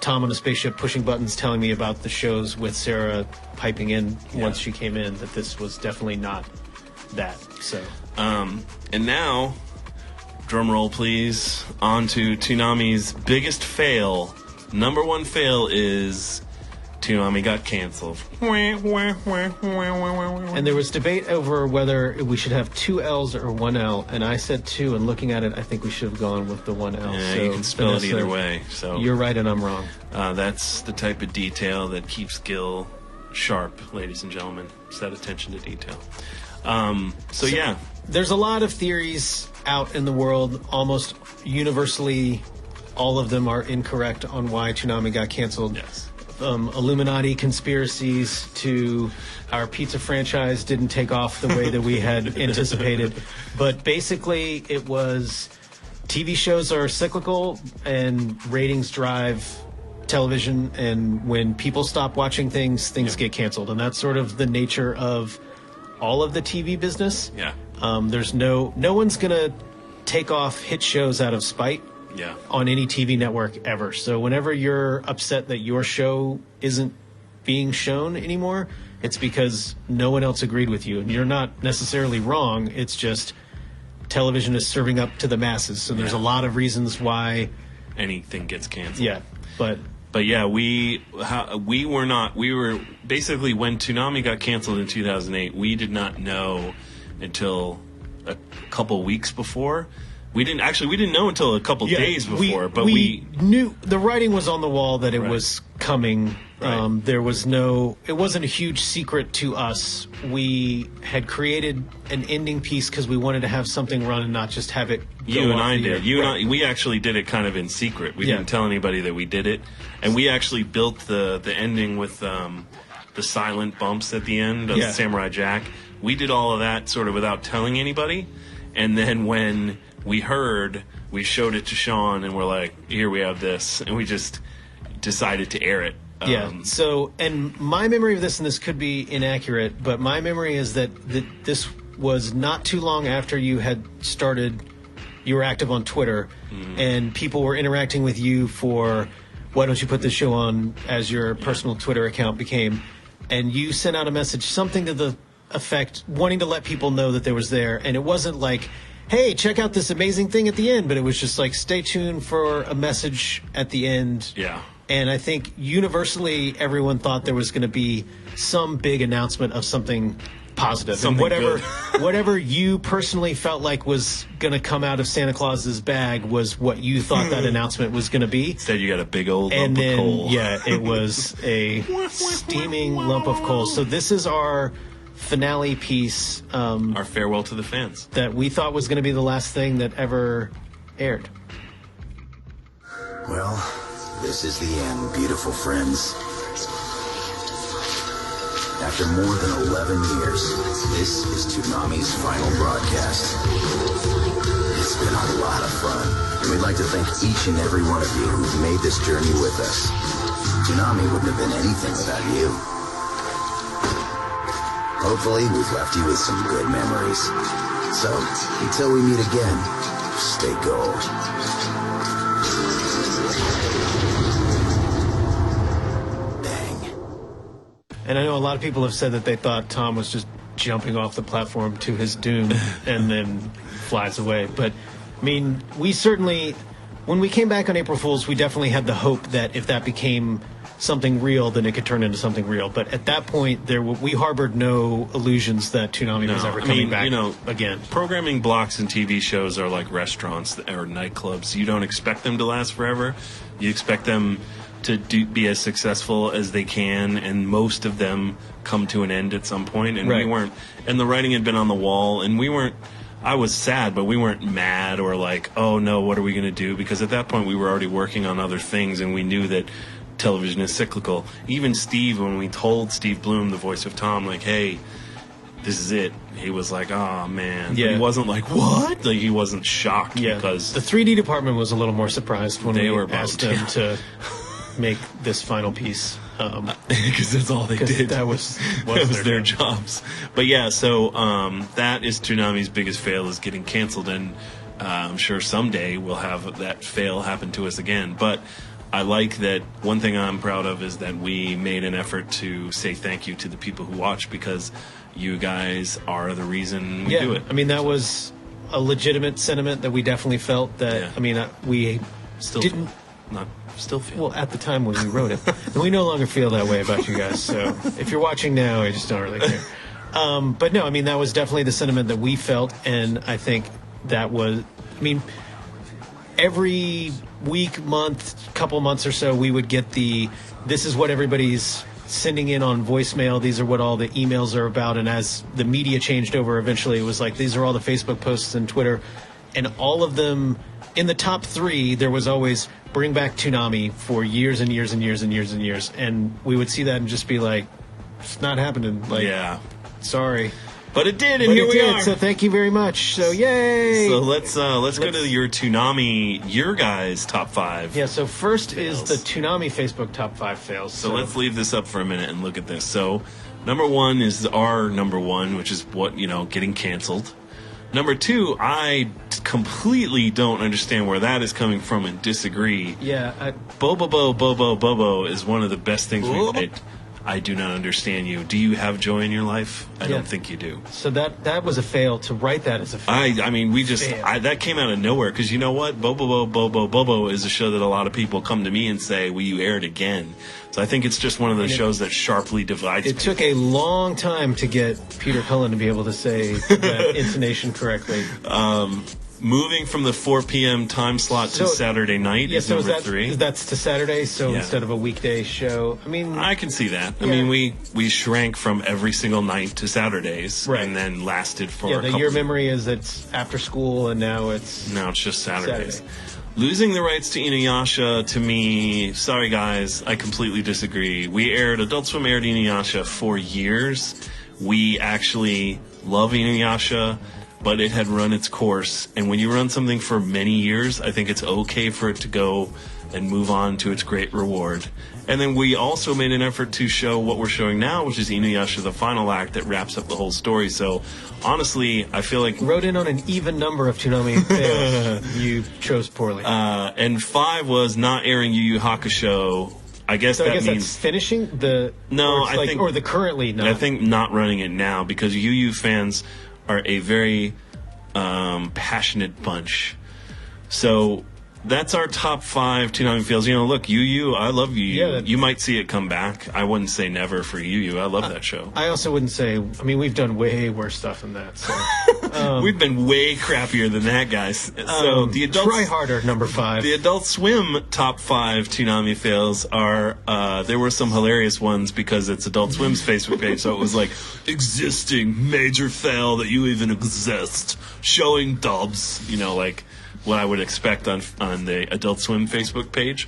Tom on a spaceship pushing buttons, telling me about the shows with Sarah piping in once she came in, that this was definitely not that. So and now, drum roll please, on to Toonami's biggest fail. Number one fail is Toonami got canceled. And there was debate over whether we should have 2 L's or 1 L, and I said 2, and looking at it, I think we should have gone with the 1 L. Yeah, so you can spell Vanessa, it either way. So you're right and I'm wrong. That's the type of detail that keeps Gil sharp, ladies and gentlemen. It's that attention to detail. So yeah. There's a lot of theories out in the world. Almost universally, all of them are incorrect on why Toonami got canceled. Yes. Illuminati conspiracies to our pizza franchise didn't take off the way that we had anticipated. But basically, it was TV shows are cyclical and ratings drive television. And when people stop watching things get canceled. And that's sort of the nature of all of the TV business. Yeah. There's no one's going to take off hit shows out of spite. Yeah. On any TV network ever. So whenever you're upset that your show isn't being shown anymore, it's because no one else agreed with you. And you're not necessarily wrong. It's just television is serving up to the masses. So there's a lot of reasons why anything gets canceled. Yeah. But yeah, we were basically, when Toonami got canceled in 2008, we did not know until a couple weeks before. We didn't know until a couple days before, but we knew the writing was on the wall that it was coming. Right. It wasn't a huge secret to us. We had created an ending piece because we wanted to have something run and not just have it go You and off I the did. air. You and I, we actually did it kind of in secret. We didn't tell anybody that we did it, and we actually built the ending with the silent bumps at the end of Samurai Jack. We did all of that sort of without telling anybody, and then when we showed it to Sean, and we're like, here we have this, and we just decided to air it. So, and my memory of this, and this could be inaccurate, but my memory is that this was not too long after you had started, you were active on Twitter, and people were interacting with you for, why don't you put this show on, as your personal Twitter account became, and you sent out a message, something to the effect, wanting to let people know that there was there, and it wasn't like, hey, check out this amazing thing at the end, but it was just like, stay tuned for a message at the end. Yeah. And I think universally everyone thought there was going to be some big announcement of something positive. Something and whatever good. whatever you personally felt like was going to come out of Santa Claus's bag was what you thought that announcement was going to be. Instead, you got a big old lump of coal. Yeah, it was a steaming lump of coal. So this is our finale piece. Our farewell to the fans. That we thought was going to be the last thing that ever aired. Well, this is the end, beautiful friends. After more than 11 years, this is Toonami's final broadcast. It's been a lot of fun, and we'd like to thank each and every one of you who've made this journey with us. Toonami wouldn't have been anything without you. Hopefully, we've left you with some good memories. So, until we meet again, stay gold. And I know a lot of people have said that they thought Tom was just jumping off the platform to his doom and then flies away. But, I mean, we certainly, when we came back on April Fool's, we definitely had the hope that if that became something real, then it could turn into something real. But at that point, we harbored no illusions that Toonami was ever coming back again. Programming blocks and TV shows are like restaurants or nightclubs. You don't expect them to last forever. You expect them to be as successful as they can, and most of them come to an end at some point. And we weren't, and the writing had been on the wall, and we weren't. I was sad, but we weren't mad or like, oh no, what are we going to do? Because at that point we were already working on other things, and we knew that television is cyclical. Even Steve, when we told Steve Bloom, the voice of Tom, like, hey, this is it, he was like, oh man. Yeah. But he wasn't like, what? Like, he wasn't shocked because the 3D department was a little more surprised when they we were asked bummed, them to make this final piece. Because that's all they did. That was their jobs. But yeah, so that is Toonami's biggest fail, is getting canceled, and I'm sure someday we'll have that fail happen to us again. But I like that one thing I'm proud of is that we made an effort to say thank you to the people who watch, because you guys are the reason we do it. I mean, that was a legitimate sentiment that we definitely felt that, Yeah. I mean, we Still didn't... Still feel. Well, at the time when we wrote it. And we no longer feel that way about you guys. So if you're watching now, I just don't really care. But no, I mean, that was definitely the sentiment that we felt. And I think that was, I mean, every week, month, couple months or so, we would get this is what everybody's sending in on voicemail. These are what all the emails are about. And as the media changed over, eventually it was like, these are all the Facebook posts and Twitter. And all of them, in the top 3, there was always bring back Toonami for years and years and years and years and years. And we would see that and just be like, it's not happening. Like, sorry. But it did, and here we are. So thank you very much. So yay! So let's go to your Toonami, your guys' top 5. Yeah, so first fails. is the Toonami Facebook top 5 fails. So let's leave this up for a minute and look at this. So number 1 is our number 1, which is what, getting canceled. Number 2, I completely don't understand where that is coming from and disagree. Yeah. Bobo is one of the best things we've made. I do not understand you. Do you have joy in your life? I don't think you do. So that was a fail. To write that as a fail. I mean, that came out of nowhere, because you know what? Bobo is a show that a lot of people come to me and say, will you air it again? So I think it's just one of those shows that sharply divides It took a long time to get Peter Cullen to be able to say that intonation correctly. Moving from the 4 p.m. time slot to Saturday night is number 3. That's to Saturday, so instead of a weekday show. I mean, I can see that. I mean, we shrank from every single night to Saturdays, and then lasted for a couple. Your memory is it's after school, and now it's just Saturdays. Losing the rights to Inuyasha, to me, sorry guys, I completely disagree. Adult Swim aired Inuyasha for years. We actually love Inuyasha, but it had run its course. And when you run something for many years, I think it's okay for it to go and move on to its great reward. And then we also made an effort to show what we're showing now, which is Inuyasha, the final act that wraps up the whole story. So honestly, I feel like... Wrote in on an even number of Toonami fails. You chose poorly. And 5 was not airing Yu Yu Hakusho. I guess means that's finishing the... No, I think... Or the currently not. I think not running it now, because Yu Yu fans are a very passionate bunch. So that's our top 5 Toonami fails. Look, Yu Yu, I love Yu Yu. You might see it come back. I wouldn't say never for Yu Yu. I love that show. I also wouldn't say... I mean, we've done way worse stuff than that. So, we've been way crappier than that, guys. So the adult... Try harder, number 5. The Adult Swim top 5 Toonami fails are... there were some hilarious ones because it's Adult Swim's Facebook page, so it was like, existing major fail that you even exist. Showing dubs. Like... what I would expect on the Adult Swim Facebook page.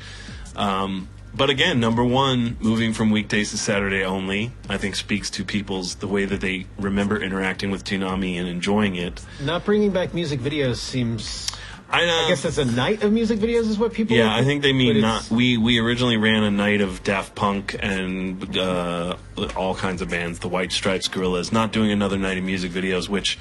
But again, number 1, moving from weekdays to Saturday only, I think speaks to the way that they remember interacting with Toonami and enjoying it. Not bringing back music videos seems... I guess that's a night of music videos is what people... Yeah, I think they mean not... We originally ran a night of Daft Punk and all kinds of bands, the White Stripes, Gorillaz, not doing another night of music videos, which...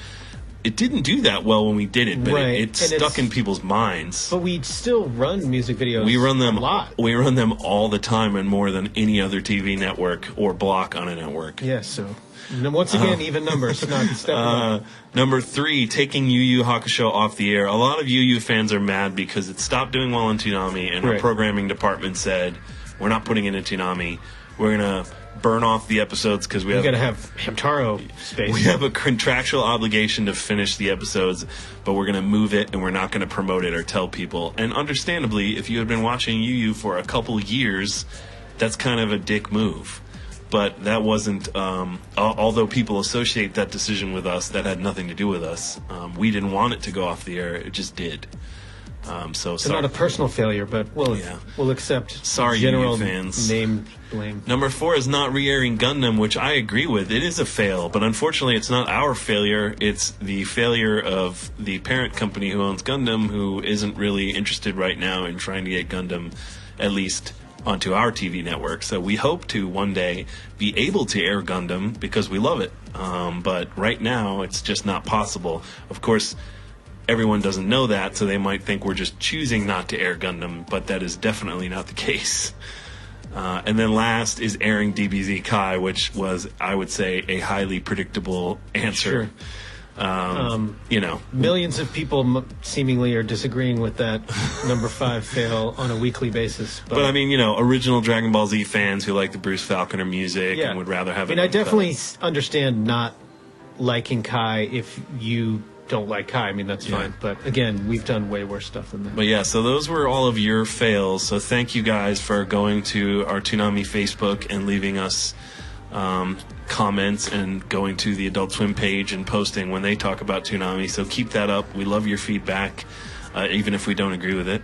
It didn't do that well when we did it, but it stuck in people's minds. But we still run music videos. We run them a lot. We run them all the time, and more than any other TV network or block on a network. Yes. So once again, even numbers, not stepping up. Number 3, taking Yu Yu Hakusho off the air. A lot of Yu Yu fans are mad because it stopped doing well in Toonami, and our programming department said, "We're not putting it in Toonami. We're gonna." Burn off the episodes because we got to have Hamtaro space. We have a contractual obligation to finish the episodes, but we're going to move it and we're not going to promote it or tell people. And understandably, if you had been watching Yu Yu for a couple years, that's kind of a dick move. But that wasn't, although people associate that decision with us, that had nothing to do with us. We didn't want it to go off the air. It just did. So not a personal failure, but we'll accept sorry, general Yu-Gi-Oh fans. Name blame. Number 4 is not re-airing Gundam, which I agree with. It is a fail, but unfortunately it's not our failure. It's the failure of the parent company who owns Gundam, who isn't really interested right now in trying to get Gundam at least onto our TV network. So we hope to one day be able to air Gundam because we love it. But right now it's just not possible. Of course, everyone doesn't know that, so they might think we're just choosing not to air Gundam, but that is definitely not the case. And then last is airing DBZ Kai, which was, I would say, a highly predictable answer. Sure. Millions of people seemingly are disagreeing with that number 5 fail on a weekly basis. But I mean, original Dragon Ball Z fans who like the Bruce Falconer music and would rather have it. I definitely understand not liking Kai if you don't like Kai. I mean, that's fine. But again, we've done way worse stuff than that. But yeah, so those were all of your fails. So thank you guys for going to our Toonami Facebook and leaving us comments and going to the Adult Swim page and posting when they talk about Toonami. So keep that up. We love your feedback, even if we don't agree with it.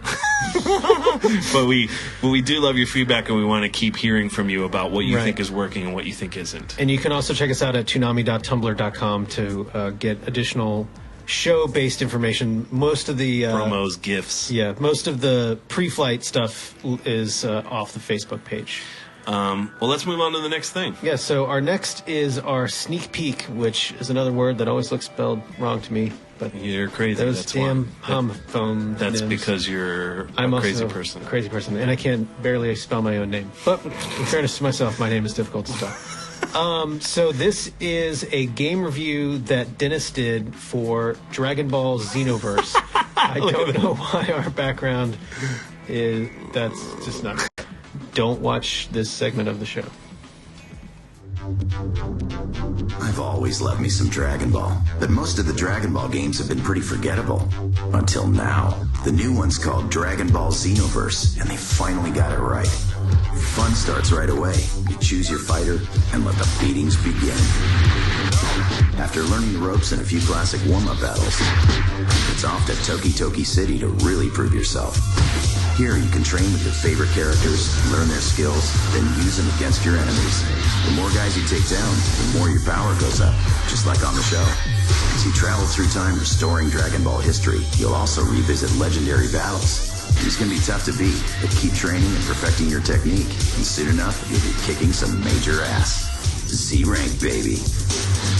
but we do love your feedback, and we want to keep hearing from you about what you think is working and what you think isn't. And you can also check us out at toonami.tumblr.com to get additional show-based information. Most of the promos, GIFs. Yeah, most of the pre-flight stuff is off the Facebook page. Well, let's move on to the next thing. Yeah, so our next is our sneak peek, which is another word that always looks spelled wrong to me. But you're crazy. Those damn homophone. That's because you're a crazy person. Crazy person, and I can't barely spell my own name. But in fairness to myself, my name is difficult to spell. So this is a game review that Dennis did for Dragon Ball Xenoverse. I don't know why our background is. That's just not. Don't watch this segment of the show. I've always loved me some Dragon Ball, but most of the Dragon Ball games have been pretty forgettable. Until now. The new one's called Dragon Ball Xenoverse, and they finally got it right. Fun starts right away. You choose your fighter, and let the beatings begin. After learning the ropes and a few classic warm-up battles, it's off to Toki Toki City to really prove yourself. Here you can train with your favorite characters, learn their skills, then use them against your enemies. The more guys you take down, the more your power goes up, just like on the show. As you travel through time restoring Dragon Ball history, you'll also revisit legendary battles. These can be tough to beat, but keep training and perfecting your technique, and soon enough, you'll be kicking some major ass. Z-Rank, baby.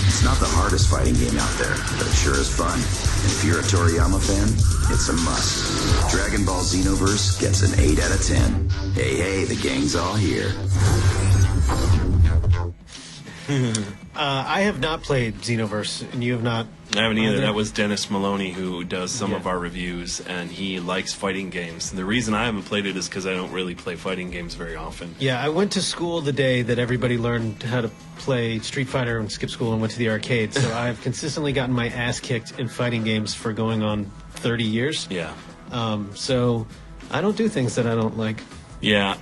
It's not the hardest fighting game out there, but it sure is fun. And if you're a Toriyama fan, it's a must. Dragon Ball Xenoverse gets an 8 out of 10. Hey, the gang's all here. I have not played Xenoverse, and you have not. I haven't either. That was Dennis Maloney who does some of our reviews, and he likes fighting games. And the reason I haven't played it is because I don't really play fighting games very often. Yeah, I went to school the day that everybody learned how to play Street Fighter and skipped school and went to the arcade. So I've consistently gotten my ass kicked in fighting games for going on 30 years. Yeah. So I don't do things that I don't like. Yeah,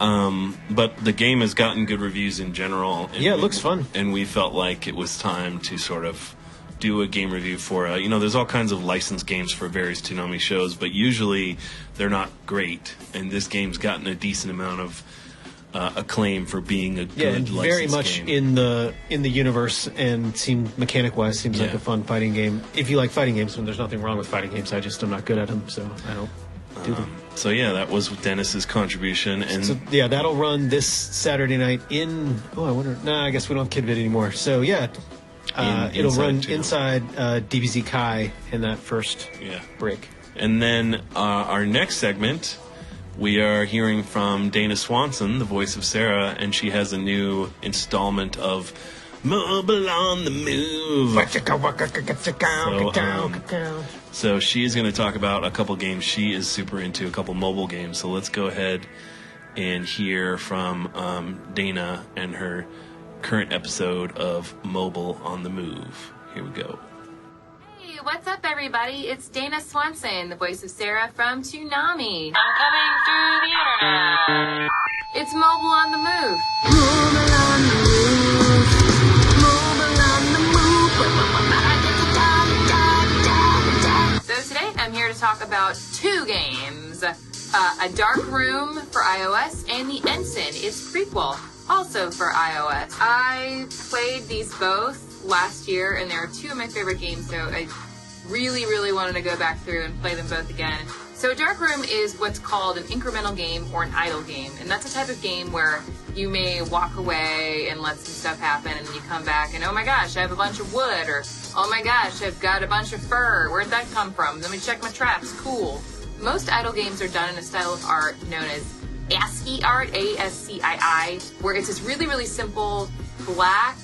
but the game has gotten good reviews in general. Yeah, it looks fun. And we felt like it was time to sort of do a game review for, there's all kinds of licensed games for various Toonami shows, but usually they're not great. And this game's gotten a decent amount of acclaim for being a good licensed very much game. in the universe, and mechanic-wise seems like a fun fighting game. If you like fighting games, and there's nothing wrong with fighting games, I just am not good at them, so I don't do them. So yeah, that was Dennis's contribution, and so, yeah, that'll run this Saturday night in. Oh, I wonder. I guess we don't have KidVid anymore. So yeah, it'll run inside DBZ Kai in that first break. And then our next segment, we are hearing from Dana Swanson, the voice of Sarah, and she has a new installment of Mobile on the Move. So she's going to talk about a couple games she is super into, a couple mobile games. So let's go ahead and hear from Dana and her current episode of Mobile on the Move. Here we go. Hey, what's up, everybody? It's Dana Swanson, the voice of Sarah from Toonami. I'm coming through the internet. It's Mobile on the Move. Mobile on the Move. Mobile on the Move. So today, I'm here to talk talk about 2 games. A Dark Room for iOS and The Ensign, its prequel, also for iOS. I played these both last year, and they are 2 of my favorite games, so I really, really wanted to go back through and play them both again. So Dark Room is what's called an incremental game or an idle game, and that's a type of game where you may walk away and let some stuff happen, and you come back and, oh my gosh, I have a bunch of wood, or oh my gosh, I've got a bunch of fur. Where'd that come from? Let me check my traps. Cool. Most idle games are done in a style of art known as ASCII art, ASCII, where it's this really, really simple black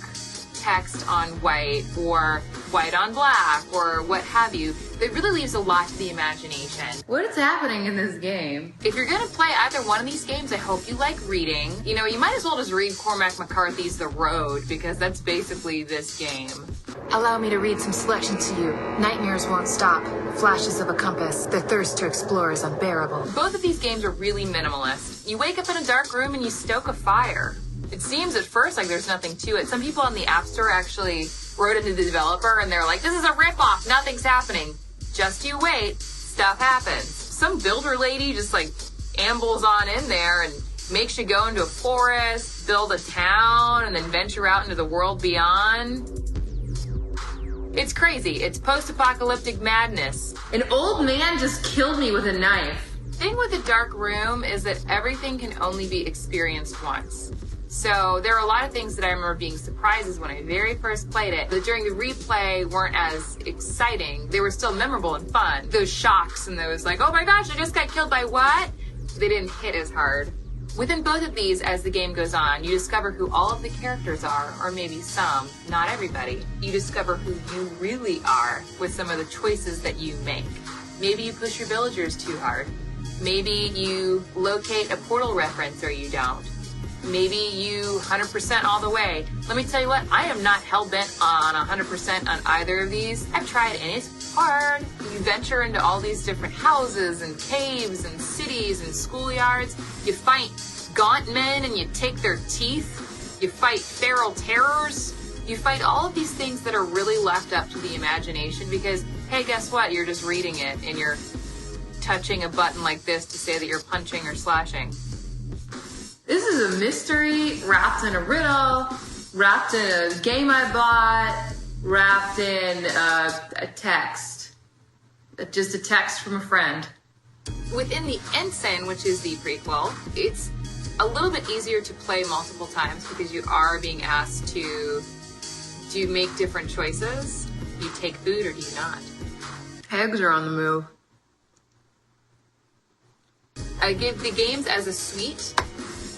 text on white or white on black or what have you. It really leaves a lot to the imagination. What is happening in this game? If you're going to play either one of these games, I hope you like reading. You know, you might as well just read Cormac McCarthy's The Road, because that's basically this game. Allow me to read some selections to you. Nightmares won't stop. Flashes of a compass. The thirst to explore is unbearable. Both of these games are really minimalist. You wake up in a dark room and you stoke a fire. It seems at first like there's nothing to it. Some people on the App Store actually wrote into the developer and they're like, this is a ripoff, nothing's happening. Just you wait, stuff happens. Some builder lady just like ambles on in there and makes you go into a forest, build a town, and then venture out into the world beyond. It's crazy. It's post-apocalyptic madness. An old man just killed me with a knife. The thing with the Dark Room is that everything can only be experienced once. So there are a lot of things that I remember being surprises when I very first played it, but during the replay weren't as exciting. They were still memorable and fun. Those shocks and those like, oh my gosh, I just got killed by what? They didn't hit as hard. Within both of these, as the game goes on, you discover who all of the characters are, or maybe some, not everybody. You discover who you really are with some of the choices that you make. Maybe you push your villagers too hard. Maybe you locate a portal reference or you don't. Maybe you 100% all the way. Let me tell you what, I am not hell-bent on 100% on either of these. I've tried and it's hard. You venture into all these different houses and caves and cities and schoolyards. You fight gaunt men and you take their teeth. You fight feral terrors. You fight all of these things that are really left up to the imagination because, hey, guess what? You're just reading it and you're touching a button like this to say that you're punching or slashing. This is a mystery wrapped in a riddle, wrapped in a game I bought, wrapped in a text. Just a text from a friend. Within the Ensign, which is the prequel, it's a little bit easier to play multiple times because you are being asked to do you make different choices? Do you take food or do you not? Eggs are on the move. I give the games as a suite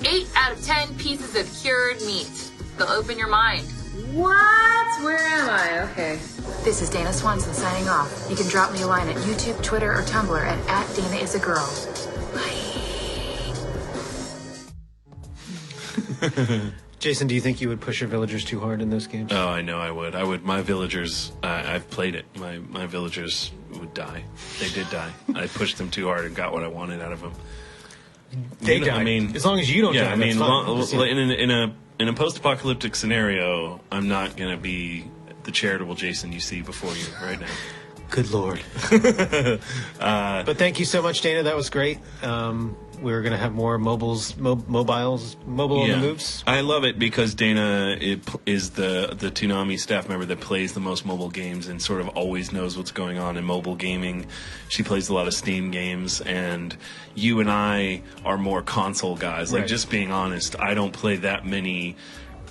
8 out of 10 pieces of cured meat. They'll open your mind. What? Where am I? Okay. This is Dana Swanson signing off. You can drop me a line at YouTube, Twitter, or Tumblr at @DanaIsAGirl. Jason, do you think you would push your villagers too hard in those games? Oh, I know I would. I would. My villagers, I've played it. My villagers would die. They did die. I pushed them too hard and got what I wanted out of them. They die. I mean, as long as you don't die. I mean, in a post-apocalyptic scenario, I'm not going to be the charitable Jason you see before you right now. Good Lord. But thank you so much, Dana. That was great. We're going to have more mobile on the moves. I love it because Dana is the Toonami staff member that plays the most mobile games and sort of always knows what's going on in mobile gaming. She plays a lot of Steam games, and you and I are more console guys. Like, just being honest, I don't play that many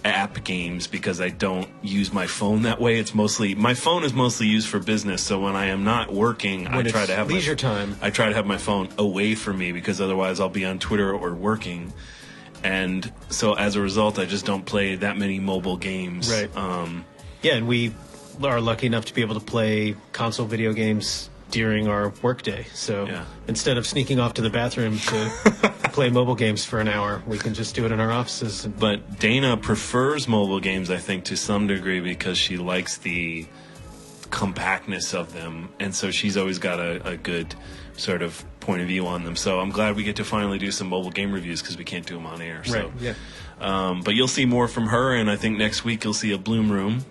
app games because I don't use my phone that way. It's mostly my phone is mostly used for business. So when I am not working, I try to have leisure time. I try to have my phone away from me because otherwise I'll be on Twitter or working. And so as a result, I just don't play that many mobile games. Right. Yeah, and we are lucky enough to be able to play console video games during our workday. So instead of sneaking off to the bathroom to play mobile games for an hour, we can just do it in our offices. But Dana prefers mobile games, I think, to some degree because she likes the compactness of them. And so she's always got a good sort of point of view on them. So I'm glad we get to finally do some mobile game reviews because we can't do them on air. Right, so. But you'll see more from her, and I think next week you'll see a Bloom Room.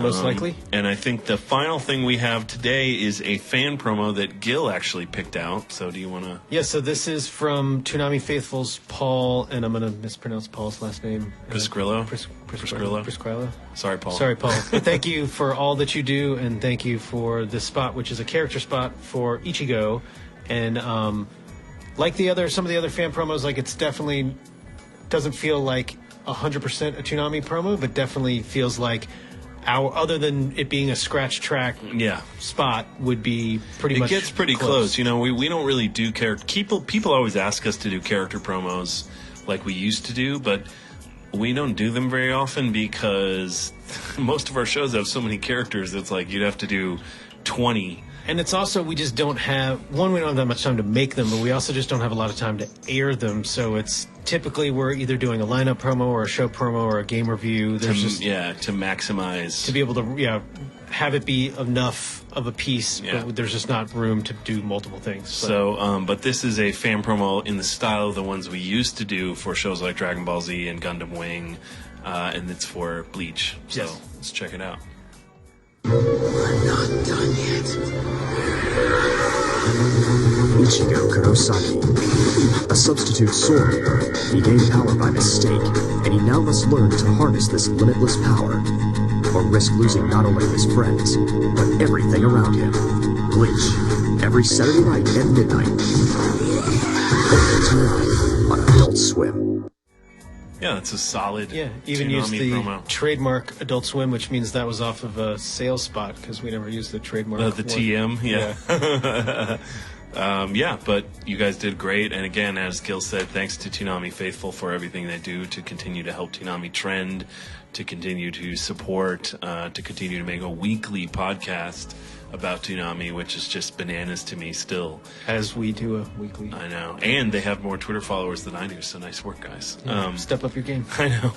most likely. And I think the final thing we have today is a fan promo that Gil actually picked out. So do you want to... Yeah, so this is from Toonami Faithful's Paul, and I'm going to mispronounce Paul's last name. Priscrillo? Priscrillo. Sorry, Paul. Sorry, Paul. But thank you for all that you do, and thank you for this spot, which is a character spot for Ichigo. And like some of the other fan promos, like it's definitely doesn't feel like 100% a Toonami promo, but definitely feels like other than it being a scratch track spot, would be pretty much. It gets pretty close. You know, we don't really do character. People always ask us to do character promos like we used to do, but we don't do them very often because most of our shows have so many characters. It's like you'd have to do 20. And it's also, we just don't have, we don't have that much time to make them, but we also just don't have a lot of time to air them. So it's typically we're either doing a lineup promo or a show promo or a game review. To maximize. To be able to, have it be enough of a piece, but there's just not room to do multiple things. So, but this is a fan promo in the style of the ones we used to do for shows like Dragon Ball Z and Gundam Wing, and it's for Bleach. So let's check it out. I'm not done yet. Ichigo Kurosaki, a substitute sword bearer. He gained power by mistake, and he now must learn to harness this limitless power, or risk losing not only his friends, but everything around him. Bleach, every Saturday night at midnight. Only tonight on Adult Swim. Yeah, that's a solid. Yeah, even Toonami used the promo. trademark Adult Swim, which means that was off of a sales spot because we never used the trademark. The TM, but you guys did great. And again, as Gil said, thanks to Toonami Faithful for everything they do to continue to help Toonami trend, to continue to support, to continue to make a weekly podcast about Toonami, which is just bananas to me still. As we do a weekly. I know. And they have more Twitter followers than I do, so nice work, guys. Step up your game. I know.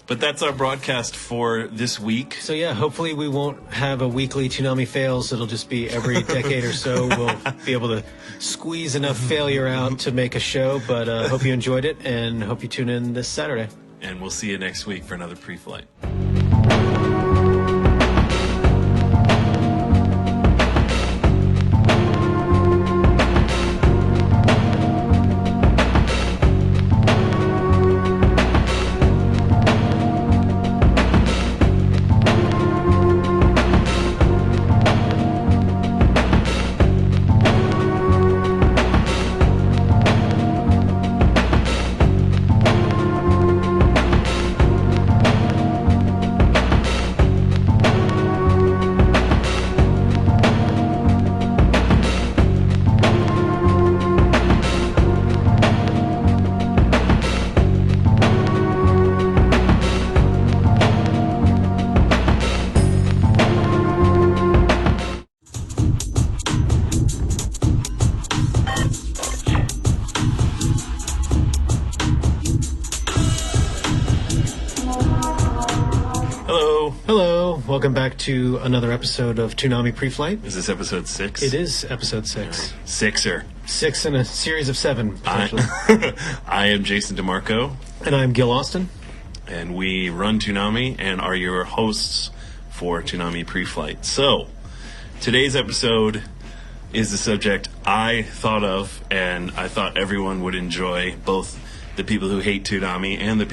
But that's our broadcast for this week. So yeah, hopefully we won't have a weekly Toonami fails. It'll just be every decade or so. We'll be able to squeeze enough failure out to make a show, but hope you enjoyed it and hope you tune in this Saturday. And we'll see you next week for another pre-flight. Welcome back to another episode of Toonami Pre-Flight. Is this episode 6? It is episode 6. Sixer. 6 in a series of 7, potentially. I am Jason DeMarco. And I'm Gil Austin. And we run Toonami and are your hosts for Toonami Pre-Flight. So, today's episode is the subject I thought of and I thought everyone would enjoy, both the people who hate Toonami and the